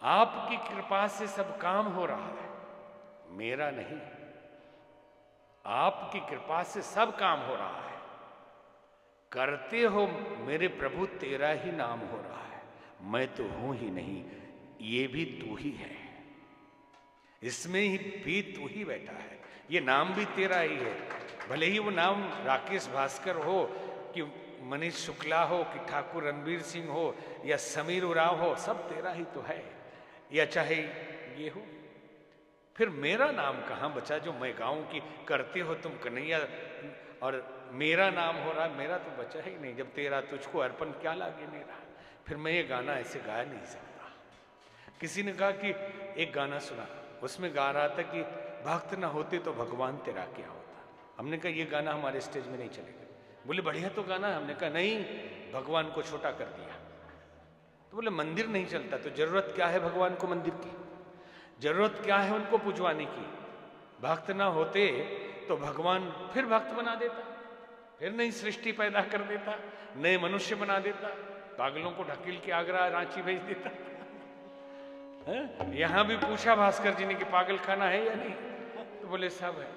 Speaker 3: आपकी कृपा से सब काम हो रहा है, मेरा नहीं। आपकी कृपा से सब काम हो रहा है, करते हो मेरे प्रभु तेरा ही नाम हो रहा है। मैं तो हूं ही नहीं, ये भी तू ही है, इसमें ही भी तू ही बैठा है, ये नाम भी तेरा ही है। भले ही वो नाम राकेश भास्कर हो कि मनीष शुक्ला हो कि ठाकुर रणबीर सिंह हो या समीर उराव हो, सब तेरा ही तो है। या चाहे ये हो, फिर मेरा नाम कहाँ बचा जो मैं गाऊं कि करते हो तुम कन्हैया और मेरा नाम हो रहा है? मेरा तो बचा ही नहीं। जब तेरा तुझको अर्पण क्या लागे मेरा। फिर मैं ये गाना ऐसे गा नहीं सकता। किसी ने कहा कि एक गाना सुना, उसमें गा रहा था कि भक्त ना होते तो भगवान तेरा क्या होता। हमने कहा ये गाना हमारे स्टेज में नहीं चलेगा। बोले बढ़िया तो गाना है। हमने कहा नहीं, भगवान को छोटा कर दिया। तो बोले मंदिर नहीं चलता, तो जरूरत क्या है भगवान को मंदिर की? जरूरत क्या है उनको पुजवाने की? भक्त ना होते तो भगवान फिर भक्त बना देता, फिर नई सृष्टि पैदा कर देता, नए मनुष्य बना देता, पागलों को ढकेल के आगरा रांची भेज देता। यहां भी पूछा भास्कर जी ने कि पागल खाना है या नहीं, तो बोले सब है।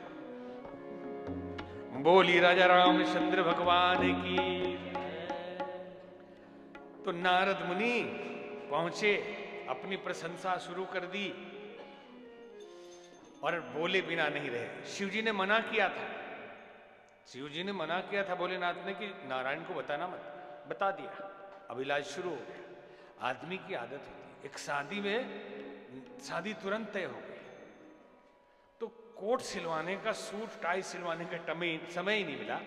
Speaker 3: बोली राजा रामचंद्र भगवान की। तो नारद मुनि पहुंचे, अपनी प्रशंसा शुरू कर दी और बोले बिना नहीं रहे। शिव जी ने मना किया था, शिव जी ने मना किया था भोलेनाथ ने कि नारायण को बताना मत, बता दिया। अब इलाज शुरू हो गया। आदमी की आदत होती है, एक शादी में शादी तुरंत तय हो गई तो कोट सिलवाने का, सूट टाई सिलवाने का समय ही नहीं मिला।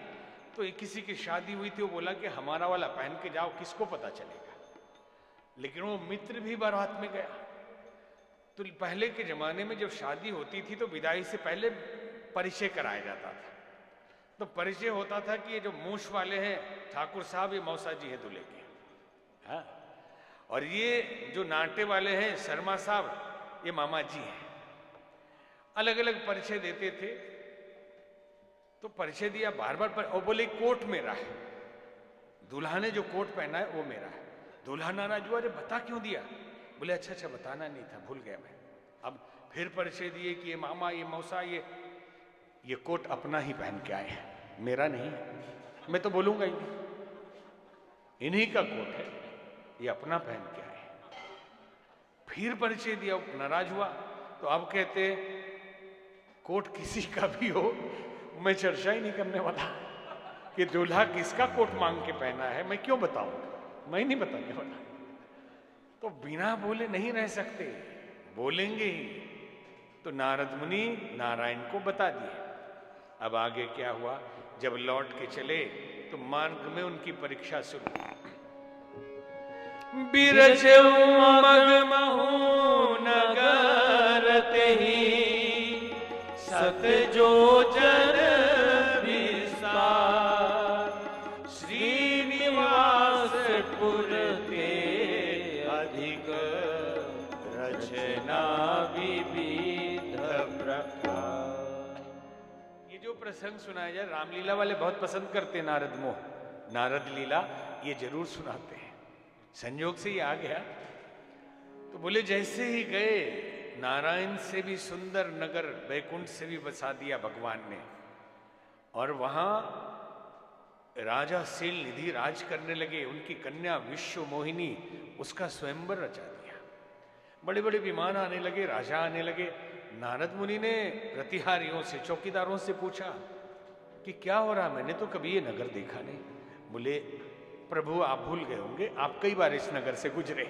Speaker 3: तो एक किसी की शादी हुई थी, वो बोला कि हमारा वाला पहन के जाओ, किसको पता चलेगा। लेकिन वो मित्र भी बारात में गया। तो पहले के जमाने में जब शादी होती थी तो विदाई से पहले परिचय कराया जाता था। तो परिचय होता था कि ये जो मूछ वाले हैं ठाकुर साहब, ये मौसा जी हैं दूल्हे के, हाँ, और ये जो नाटे वाले हैं शर्मा साहब, ये मामा जी हैं। अलग अलग परिचय देते थे। तो परिचय दिया बार बार और बोले कोट मेरा है, दूल्हा ने जो कोट पहना है वो मेरा है। दूल्हा नाराज हुआ, अरे बता क्यों दिया? बोले अच्छा अच्छा बताना नहीं था, भूल गया मैं। अब फिर परिचय दिए कि ये मामा, ये मौसा, ये कोट अपना ही पहन के आए हैं, मेरा नहीं है। मैं तो बोलूंगा ही नहीं, इन्हीं का कोट है, ये अपना पहन के आए हैं। फिर परिचय दिया, नाराज हुआ। तो अब कहते कोट किसी का भी हो, मैं चर्चा ही नहीं करने वाला कि दूल्हा किसका कोट मांग के पहना है, मैं क्यों बताऊं, मैं नहीं बताने वाला। तो बिना बोले नहीं रह सकते, बोलेंगे ही। तो नारद मुनि नारायण को बता दिए। अब आगे क्या हुआ, जब लौट के चले तो मार्ग में उनकी परीक्षा शुरू। बिरछऊ मगमहु नगर तेहि, सत जो जन विस्तार, श्रीनिवास पुर ते अधिक, रचना विविध प्रकार। ये जो प्रसंग सुनाया जाए, रामलीला वाले बहुत पसंद करते हैं, नारद मोह, नारद लीला ये जरूर सुनाते हैं। संयोग से ही आ गया। तो बोले जैसे ही गए, नारायण से भी सुंदर नगर वैकुंठ से भी बसा दिया भगवान ने। और वहां राजा सील निधि राज करने लगे। उनकी कन्या विश्व मोहिनी, उसका स्वयंवर रचा दिया। बड़े बड़े विमान आने लगे, राजा आने लगे। नारद मुनि ने प्रतिहारियों से, चौकीदारों से पूछा कि क्या हो रहा, मैंने तो कभी ये नगर देखा नहीं। बोले प्रभु आप भूल गए होंगे, आप कई बार इस नगर से गुजरे।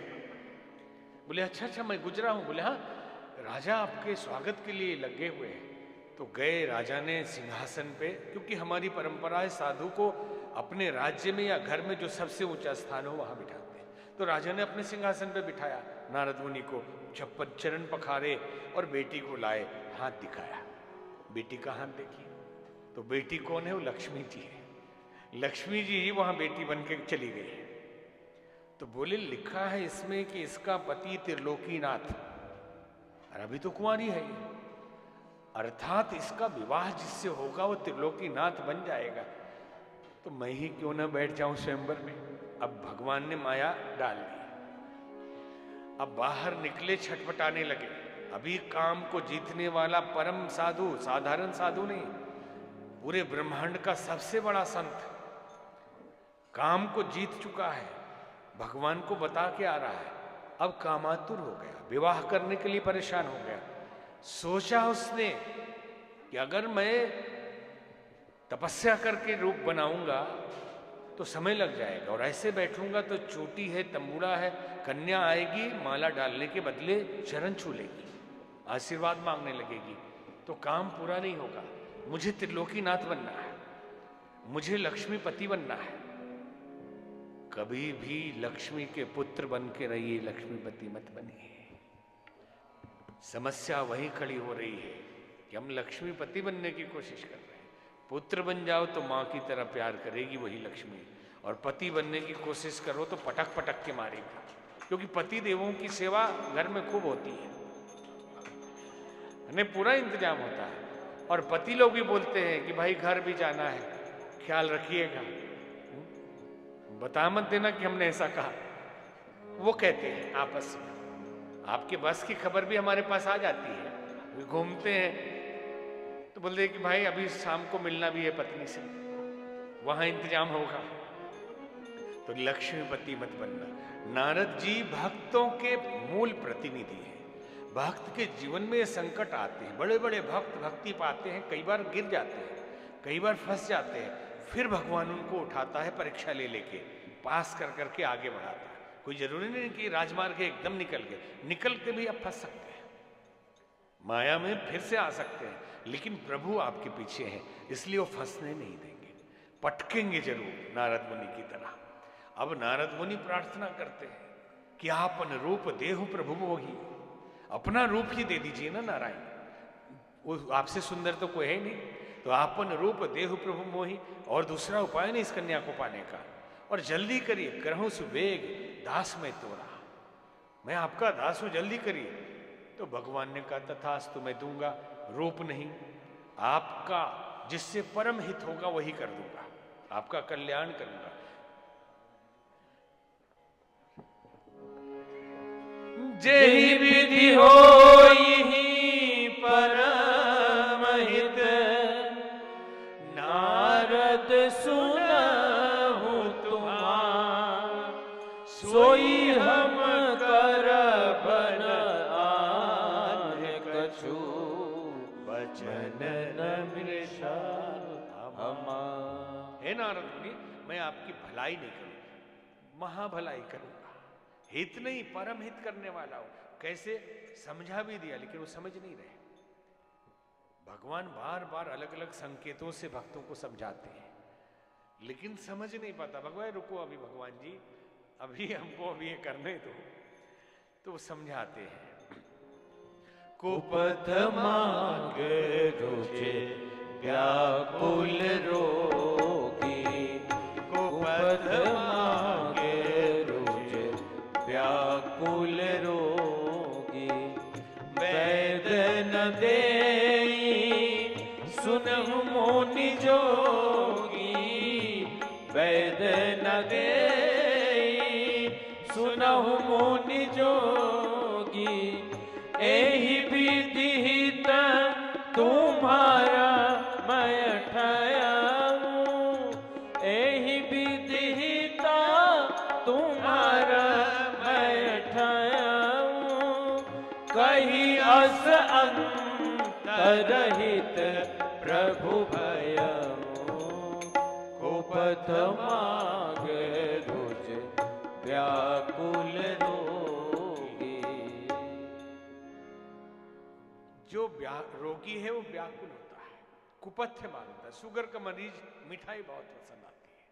Speaker 3: बोले अच्छा अच्छा मैं गुजरा हूं। बोले हाँ, राजा आपके स्वागत के लिए लगे हुए हैं। तो गए, राजा ने सिंहासन पे, क्योंकि हमारी परंपरा है साधु को अपने राज्य में या घर में जो सबसे ऊंचा स्थान हो वहां बिठाते हैं। तो राजा ने अपने सिंहासन पे बिठाया नारद मुनि को, चरण पखारे और बेटी को लाए, हाथ दिखाया। बेटी का हाथ देखिए। तो बेटी कौन है? वो लक्ष्मी जी है। लक्ष्मी जी ही वहां बेटी बन के चली गई। तो बोले लिखा है इसमें कि इसका पति त्रिलोकीनाथ, और अभी तो कुंवारी है ये, अर्थात इसका विवाह जिससे होगा वो त्रिलोकीनाथ बन जाएगा। तो मैं ही क्यों ना बैठ जाऊं स्वयंवर में। अब भगवान ने माया डाल दी। अब बाहर निकले, छटपटाने लगे। अभी काम को जीतने वाला परम साधु, साधारण साधु नहीं, पूरे ब्रह्मांड का सबसे बड़ा संत काम को जीत चुका है, भगवान को बता के आ रहा है। अब कामातुर हो गया, विवाह करने के लिए परेशान हो गया। सोचा उसने कि अगर मैं तपस्या करके रूप बनाऊंगा तो समय लग जाएगा, और ऐसे बैठूंगा तो चोटी है, तंबूड़ा है, कन्या आएगी, माला डालने के बदले चरण छू लेगी, आशीर्वाद मांगने लगेगी, तो काम पूरा नहीं होगा। मुझे त्रिलोकीनाथ बनना है, मुझे लक्ष्मीपति बनना है। कभी भी लक्ष्मी के पुत्र बन के रहिए, लक्ष्मीपति मत बनिए। समस्या वहीं खड़ी हो रही है कि हम लक्ष्मीपति बनने की कोशिश कर रहे हैं। पुत्र बन जाओ तो माँ की तरह प्यार करेगी वही लक्ष्मी, और पति बनने की कोशिश करो तो पटक पटक के मारेगी, क्योंकि पति देवों की सेवा घर में खूब होती है, उन्हें पूरा इंतजाम होता है। और पति लोग भी बोलते हैं कि भाई घर भी जाना है, ख्याल रखिएगा, बता मत देना कि हमने ऐसा कहा। वो कहते हैं आपस में। आपके बस की खबर भी हमारे पास आ जाती है, घूमते हैं तो बोलते हैं कि भाई अभी शाम को मिलना भी है पत्नी से, वहां इंतजाम होगा। तो लक्ष्मीपति मत बनना। नारद जी भक्तों के मूल प्रतिनिधि हैं। भक्त के जीवन में ये संकट आते हैं, बड़े बड़े भक्त भक्ति पाते हैं, कई बार गिर जाते हैं, कई बार फंस जाते हैं, फिर भगवान उनको उठाता है, परीक्षा ले लेके पास कर करके आगे बढ़ाता है। कोई जरूरी नहीं कि राजमार्ग एकदम निकल गए, निकल के भी अब फंस सकते हैं, माया में फिर से आ सकते हैं, लेकिन प्रभु आपके पीछे हैं, इसलिए वो फंसने नहीं देंगे, पटकेंगे जरूर नारद मुनि की तरह। अब नारद मुनि प्रार्थना करते हैं कि आपन रूप देहु प्रभु मोही, अपना रूप ही दे दीजिए ना नारायण, वो आपसे सुंदर तो कोई है नहीं, तो आपन रूप देहु प्रभु मोही, और दूसरा उपाय नहीं इस कन्या को पाने का, और जल्दी करिए, करहु सुवेग दास में तोरा, मैं आपका दास हूं, जल्दी करिए। तो भगवान ने कहा तथास्तु, मैं दूंगा, रूप नहीं, आपका जिससे परम हित होगा वही कर दूंगा, आपका कल्याण करूंगा।
Speaker 2: जेहि विधि होई परम हित, नारद सुनहु तुम्हार, सोई हम करब न आन कछु, बचन न मृषा हमार।
Speaker 3: हे नारद मुनि, मैं आपकी भलाई नहीं करूंगा, महाभलाई करूंगा, हित नहीं परम हित करने वाला हूं। कैसे समझा भी दिया, लेकिन वो समझ नहीं रहे। भगवान बार बार अलग अलग संकेतों से भक्तों को समझाते हैं, लेकिन समझ नहीं पाता। भगवान रुको अभी, भगवान जी अभी हमको अभी ये करने दो, तो वो समझाते हैं।
Speaker 2: कुपथ मांग रुचे व्याकुल रोगी, कुपथ मांग रुचे व्याकुल रोगी, वैद न देई सुनहु मोनि जोगी, वैद न देई सुनहु मोनि जोगी, एहि विधि हित तुम्हारा मैं ठहराऊं, एहि विधि हित तुम्हारा मैं ठहराऊं, कही अस अंतरहित प्रभु भयऊं, कुपथ मांग रुच व्याकुल रोगी।
Speaker 3: जो रोगी है वो व्याकुल होता है, कुपथ्य मांगता है। शुगर का मरीज मिठाई बहुत पसंद आती है,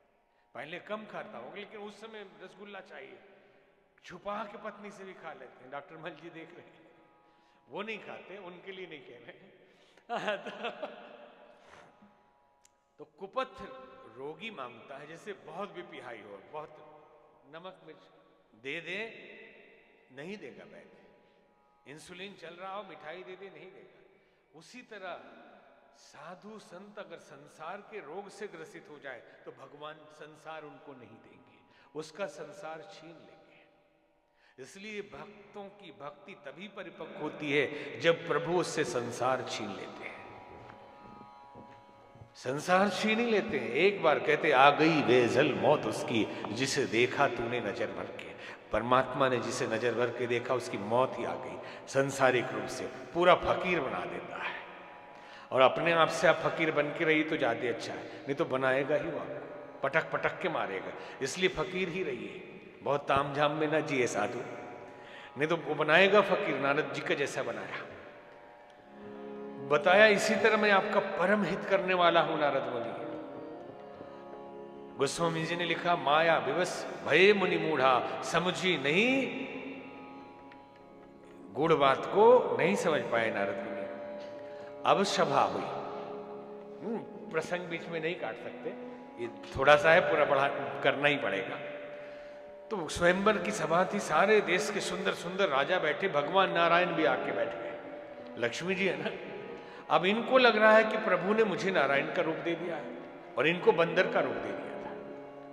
Speaker 3: पहले कम खाता होगा, लेकिन उस समय रसगुल्ला चाहिए, छुपा के पत्नी से भी खा लेते हैं। डॉक्टर मल जी देख रहे हैं, वो नहीं खाते, उनके लिए नहीं कह रहे। तो कुपथ रोगी मांगता है, जैसे बहुत बीपी हाई हो, बहुत नमक मिर्च दे दे, नहीं देगा वैद्य। इंसुलिन चल रहा हो, मिठाई दे दे, नहीं देगा। उसी तरह साधु संत अगर संसार के रोग से ग्रसित हो जाए तो भगवान संसार उनको नहीं देंगे, उसका संसार छीन लेंगे। इसलिए भक्तों की भक्ति तभी परिपक्व होती है जब प्रभु उससे संसार छीन लेते हैं। संसार छीन ही लेते हैं। एक बार कहते आ गई बेजल मौत उसकी, जिसे देखा तूने नजर भर के। परमात्मा ने जिसे नजर भर के देखा उसकी मौत ही आ गई। सांसारिक रूप से पूरा फकीर बना देता है। और अपने आप से आप फकीर बन के रही तो ज्यादा अच्छा है, नहीं तो बनाएगा ही वो आपको, पटक पटक के मारेगा। इसलिए फकीर ही रहिए, बहुत तामझाम में ना जिए साधु, नहीं तो वो बनाएगा फकीर। नारद जी का जैसा बनाया, बताया इसी तरह मैं आपका परम हित करने वाला हूं नारद मुनि। गोस्वामी जी ने लिखा माया विवश भये मुनि मूढ़ा, समझी नहीं गूढ़ बात को नहीं समझ पाए नारद मुनि। अब सभा हुई, प्रसंग बीच में नहीं काट सकते, ये थोड़ा सा है, पूरा बढ़ा करना ही पड़ेगा। तो स्वयंवर की सभा थी, सारे देश के सुंदर सुंदर राजा बैठे, भगवान नारायण भी आके बैठ गए। लक्ष्मी जी है ना। अब इनको लग रहा है कि प्रभु ने मुझे नारायण का रूप दे दिया है और इनको बंदर का रूप दे दिया था।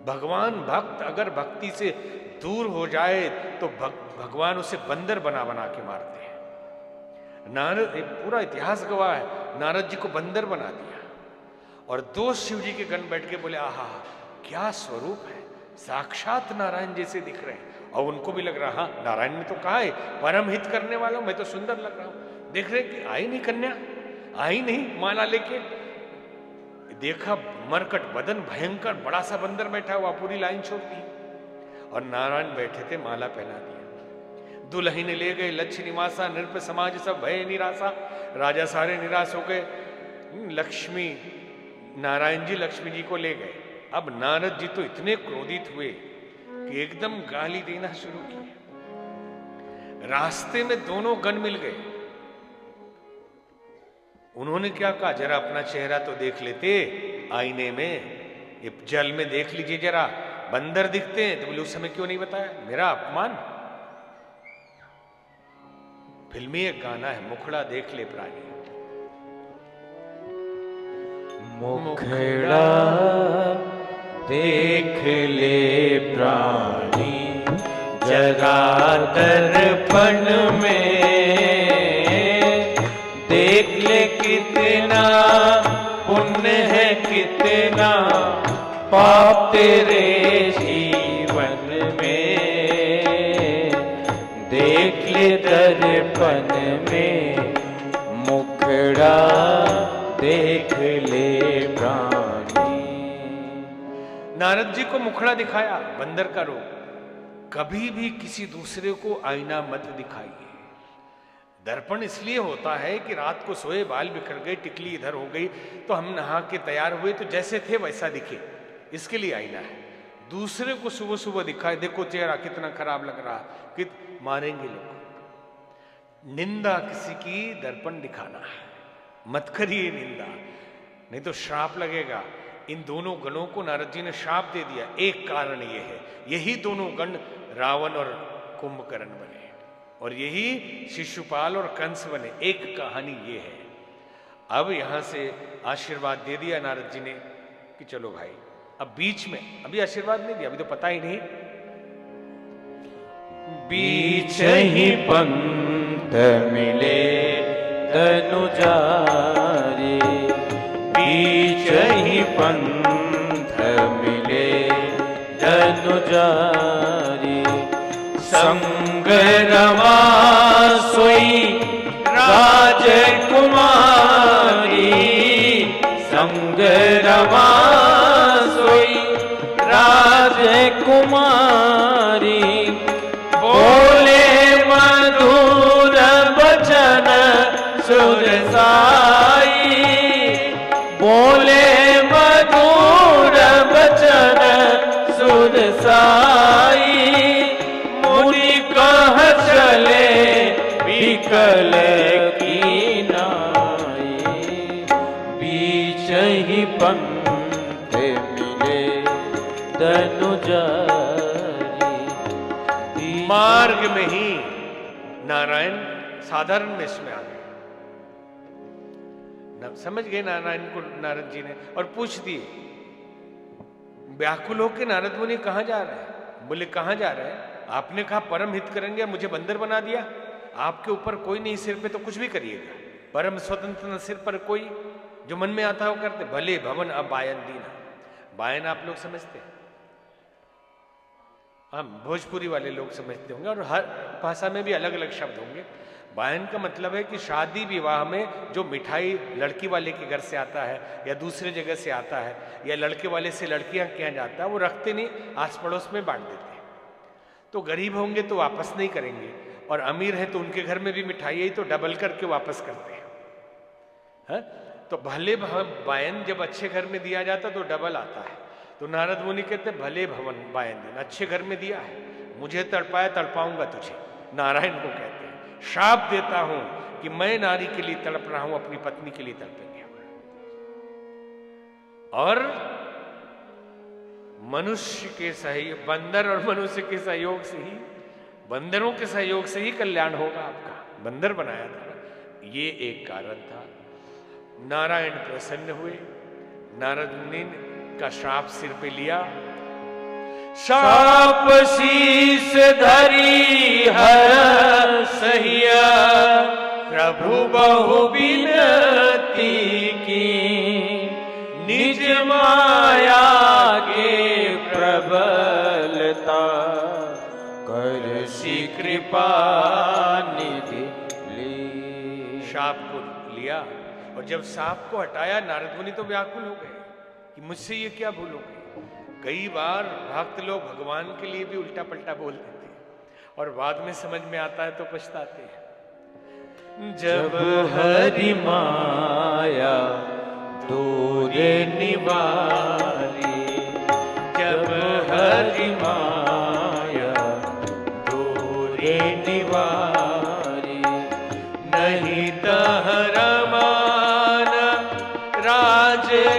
Speaker 3: भगवान भक्त अगर भक्ति से दूर हो जाए तो भगवान उसे बंदर बना बना के मारते हैं। नारद, पूरा इतिहास गवाह है, नारद जी को बंदर बना दिया। और दो शिव जी के गण बैठ के बोले आहा क्या स्वरूप है, साक्षात नारायण जैसे दिख रहे हैं। और उनको भी लग रहा हाँ नारायण ने तो कहा है परम हित करने वाला हूं, मैं तो सुंदर लग रहा हूं। देख रहे कि आई नहीं कन्या, आई नहीं माला लेके। देखा मरकट बदन भयंकर बड़ा सा बंदर बैठा हुआ, पूरी लाइन छोड़ दी। और नारायण बैठे थे, माला पहना दिया। दुल्हन ले गए लक्ष्य निवासा, नृप समाज सब भय निराशा। राजा सारे निराश हो गए। लक्ष्मी नारायण जी लक्ष्मी जी को ले गए। अब नारद जी तो इतने क्रोधित हुए कि एकदम गाली देना शुरू की। रास्ते में दोनों गण मिल गए। उन्होंने क्या कहा, जरा अपना चेहरा तो देख लेते आईने में, ये जल में देख लीजिए जरा, बंदर दिखते हैं। तो बोले उस समय क्यों नहीं बताया, मेरा अपमान। फिल्मी एक गाना है, मुखड़ा देख ले प्राणी।
Speaker 2: मुखड़ा देख ले प्राणी, जरा दर्पण में देख ले कितना पुण्य है, कितना पाप तेरे जीवन में। देख ले दर्पण में, मुखड़ा देख ले प्राणी।
Speaker 3: नारद जी को मुखड़ा दिखाया, बंदर का रूप। कभी भी किसी दूसरे को आईना मत दिखाइए। दर्पण इसलिए होता है कि रात को सोए, बाल बिखर गए, टिकली इधर हो गई, तो हम नहा के तैयार हुए तो जैसे थे वैसा दिखे, इसके लिए आईना है। दूसरे को सुबह सुबह दिखाए, देखो चेहरा कितना खराब लग रहा, कि मारेंगे लोग। निंदा किसी की दर्पण दिखाना है, मत करिए निंदा, नहीं तो श्राप लगेगा। इन दोनों गणों को नारद जी ने श्राप दे दिया। एक कारण ये है, यही दोनों गण रावण और कुंभकर्ण बने और यही शिशुपाल और कंस बने। एक कहानी ये है। अब यहां से आशीर्वाद दे दिया नारद जी ने कि चलो भाई। अब बीच में अभी आशीर्वाद नहीं दिया, अभी तो पता ही नहीं।
Speaker 2: बीच ही पंथ मिले तनुजारी, बीच ही पंथ मिले तनुजारी। संग रमा सोई राजकुमारी, संग रमा सोई राजकुमारी। बोले मधुर बचन सुरसाई, बोले मधुर बचन सुरसाई। मुनि कह चले विकल की नाई, बीच ही पंथ मिले तनुजारी।
Speaker 3: मार्ग में ही नारायण साधारण में इसमें आ गए। समझ गए नारायण को नारद जी ने, और पूछ दिए। व्याकुल होकर नारद मुनि कहां जा रहे हैं? बोले कहाँ जा रहे हैं? आपने कहा परम हित करेंगे, मुझे बंदर बना दिया। आपके ऊपर कोई नहीं, सिर पे तो कुछ भी करिएगा, परम स्वतंत्र न सिर पर कोई, जो मन में आता है वो करते। भले भवन अब बायन दीना। बायन आप लोग समझते हैं, हम भोजपुरी वाले लोग समझते होंगे, और हर भाषा में भी अलग अलग शब्द होंगे। बायन का मतलब है कि शादी विवाह में जो मिठाई लड़की वाले के घर से आता है या दूसरे जगह से आता है या लड़के वाले से लड़कियां क्या जाता है, वो रखते नहीं, आस पड़ोस में बांट देते हैं। तो गरीब होंगे तो वापस नहीं करेंगे, और अमीर है तो उनके घर में भी मिठाई है तो डबल करके वापस करते हैं, है? तो भले बायन जब अच्छे घर में दिया जाता तो डबल आता है। तो नारद मुनि कहते भले भवन बायन दिन, अच्छे घर में दिया है, मुझे तड़पाया तड़पाऊंगा तुझे। नारायण को कहते हैं शाप देता हूं कि मैं नारी के लिए तड़प रहा हूं, अपनी पत्नी के लिए तड़पेंगे। और मनुष्य के सहयोग, बंदर और मनुष्य के सहयोग से ही, बंदरों के सहयोग से ही कल्याण होगा आपका। बंदर बनाया था, ये एक कारण था। नारायण प्रसन्न हुए, नारद मुनि का श्राप सिर पे लिया।
Speaker 2: शाप शीस धरी हर सहिया, प्रभु बहु विनती की, निज माया के प्रबलता, कर सी कृपा निधि ली।
Speaker 3: शाप को लिया, और जब सांप को हटाया नारद मुनि तो व्याकुल हो गए कि मुझसे ये क्या भूल हो गई। कई बार भक्त लोग भगवान के लिए भी उल्टा पलटा बोल देते हैं और बाद में समझ में आता है तो पछताते हैं।
Speaker 2: जब हरि माया दूर निवारी, जब हरि माया दूर निवारी, नहीं तहर राजकुमारी,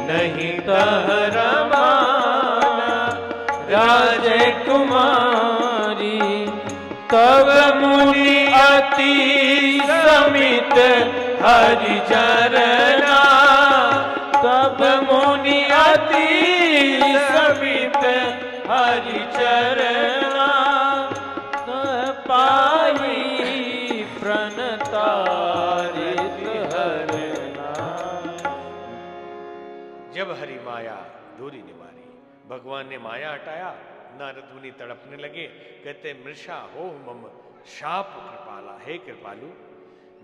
Speaker 2: नहीं तहरा राजकुमारी, तब मुनि अति समित हरि चरना, तब मुनि अति समित हरि चरना, पाई प्रणतारित हरना।
Speaker 3: जब हरि माया दूरी निवारी, भगवान ने माया हटाया, नारद मुनि तड़पने लगे, कहते मृषा हो मम शाप कृपाला, हे कृपालु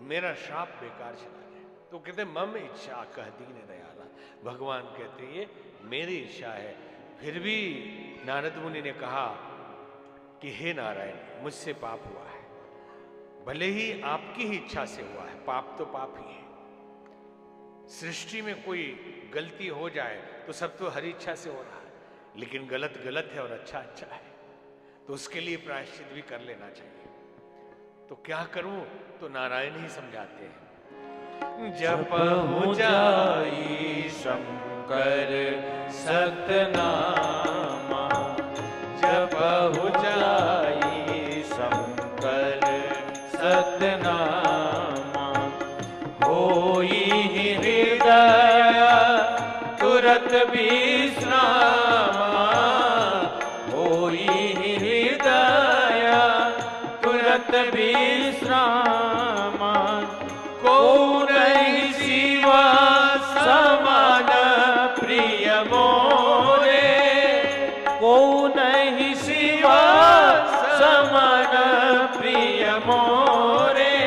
Speaker 3: मेरा शाप बेकार चला गया। तो कहते मम इच्छा कह दीन दयाला, भगवान कहते ये मेरी इच्छा है। फिर भी नारद मुनि ने कहा कि हे नारायण मुझसे पाप हुआ है, भले ही आपकी ही इच्छा से हुआ है, पाप तो पाप ही है। सृष्टि में कोई गलती हो जाए तो सब तो हरी इच्छा से हो रहा है, लेकिन गलत गलत है और अच्छा अच्छा है, तो उसके लिए प्रायश्चित भी कर लेना चाहिए। तो क्या करूं? तो नारायण ही समझाते हैं।
Speaker 2: जपहु जाई शंकर सतनामा, जपहु जाई शंकर सतनामा, होई हृदय तुरत विश्रामा, होई हृदय तुरत विश्रामा, को नहीं शिवा समान प्रिय मोरे, को नहीं शिवा समान प्रिय मोरे,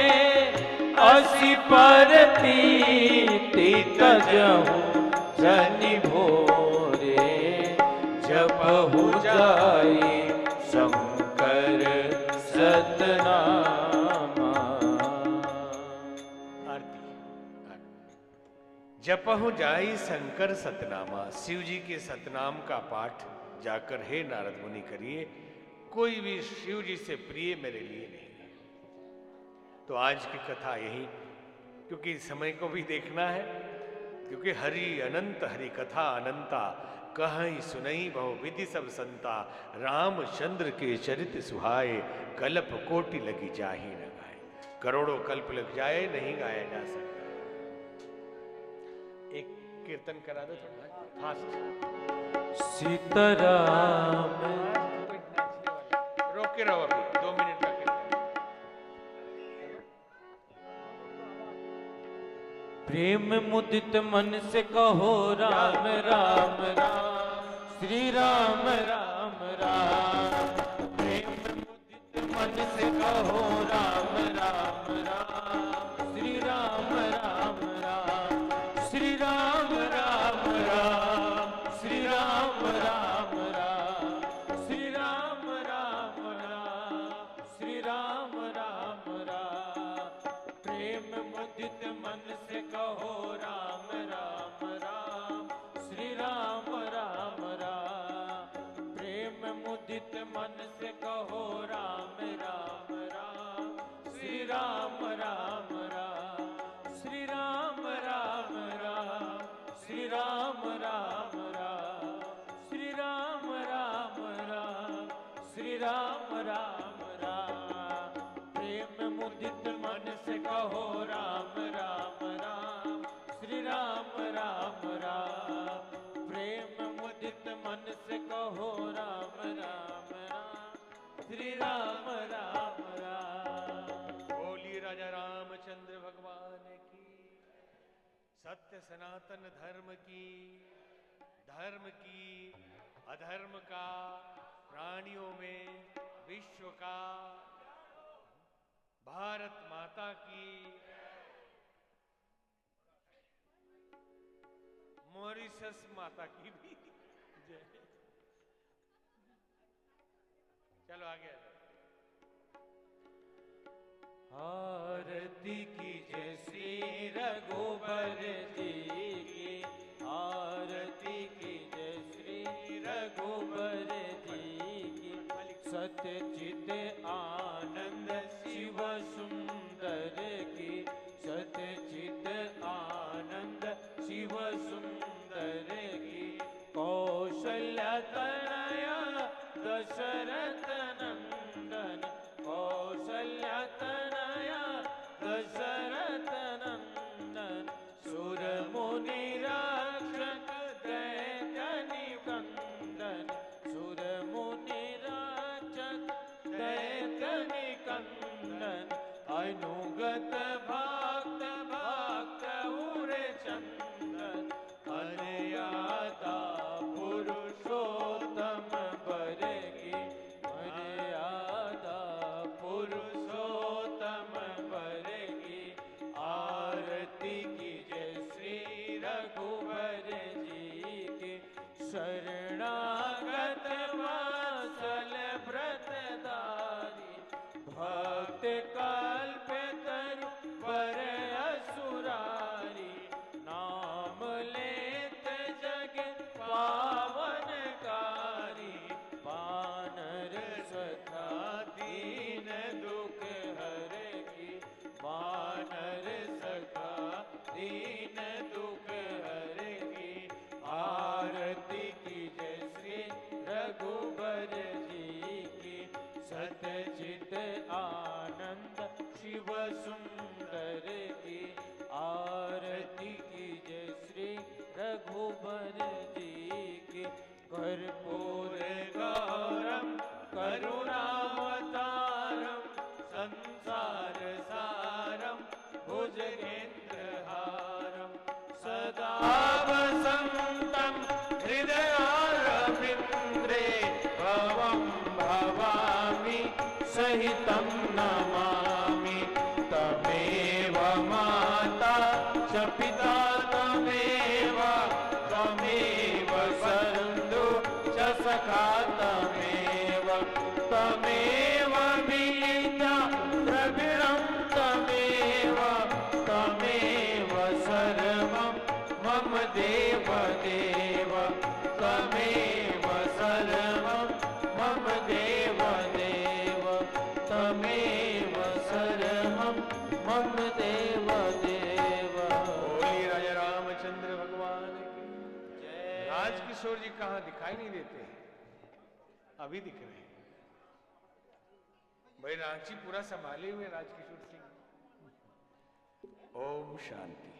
Speaker 2: असी परती तजहु जनि भोरे, जपहु जाई शंकर सतनामा।
Speaker 3: जपहु जाई शंकर सतनामा, शिव जी के सतनाम का पाठ जाकर हे नारद मुनि करिए, कोई भी शिव जी से प्रिय मेरे लिए नहीं है। तो आज की कथा यही, क्योंकि समय को भी देखना है, क्योंकि हरि अनंत हरि कथा अनंता, कहीं सुनई बहु विधि सब संता, रामचंद्र के चरित सुहाए, कल्प कोटि लगी जाही न गाए। करोड़ों कल्प लग जाए नहीं गाया जा सकता। एक कीर्तन करा दो थोड़ा फास्ट।
Speaker 2: सीताराम।
Speaker 3: रोक के रहो अभी 2 मिनट का कीर्तन।
Speaker 2: प्रेम मुदित मन से कहो राम राम राम, श्री राम राम राम। प्रेम मुदित मन से कहो राम राम राम, श्री राम राम राम, श्री राम राम राम, श्री राम राम राम, श्री राम राम राम, श्री राम राम राम। प्रेम मुदित मन से कहो राम राम राम, श्री राम राम राम। प्रेम मुदित मन से कहो राम राम राम, श्री राम राम राम, श्री राम राम राम, श्री राम राम राम, श्री राम राम राम, श्री राम राम राम। प्रेम मुदित मन से कहो राम राम राम, श्री राम राम राम। प्रेम मुदित मन से कहो राम राम राम, श्री राम राम राम।
Speaker 3: बोली राजा रामचंद्र भगवान की, सत्य सनातन धर्म की, धर्म की, अधर्म का, प्राणियों में विश्व का, भारत माता की, मॉरिशस माता की भी जय। चलो आगे आ जाओ।
Speaker 2: आरती की जय श्री रघुबर जी की, आरती की जय श्री रघुबर जी की। सत्य चित आनंद शिव सुंदर की, सत्य चित आनंद शिव सुंदर की। कौशल्य तनया दशरथ नंदन, कौशल्य तनया दशरथ नंदन। सुर मुनि रक्षक दैत्य निकंदन, सुर मुनि रक्षक दैत्य निकंदन। अनुगत भक्त भक्त उरे चंदन, मर्यादा पुरुषोत्तम बर की, मर्यादा पुरुषोत्तम बर की। आरती की जय श्री रघुबर जी की, शरणागत वात्सल व्रतधारी। भक्त कल्प तरु वर असुरारी, नाम लेत जग पावनकारी। बानर सखा दीन दुख हर की, बानर सखा दीन दुख हर की। आरती की जय श्री रघुबर जी की, सतचित आनंद शिव सुंदर की। आरती की जय श्री रघुबर जी की। कर्पूर गौरम करुणावतारम, संसार सारम भुजगेन्द्रहारम। सदा वसन्तं हृदयारविन्द्रे, भवं भवामि सहितं नमामि। तमेव माता च पिता तमेव, तमेव बन्धु च सखा तमेव, तमेव मीता द्रविणं तमेव, तमेव सर्वं मम देव देव, तमेव सर्वं मम देव देव, तमेव सर्वं मम देव देव।
Speaker 3: बोली राजा रामचंद्र भगवान की
Speaker 2: जय।
Speaker 3: राजकिशोर जी कहाँ दिखाई नहीं देते? अभी दिख रहे हैं भाई। रांची पूरा संभाले हुए राजकिशोर सिंह। ओम शांति।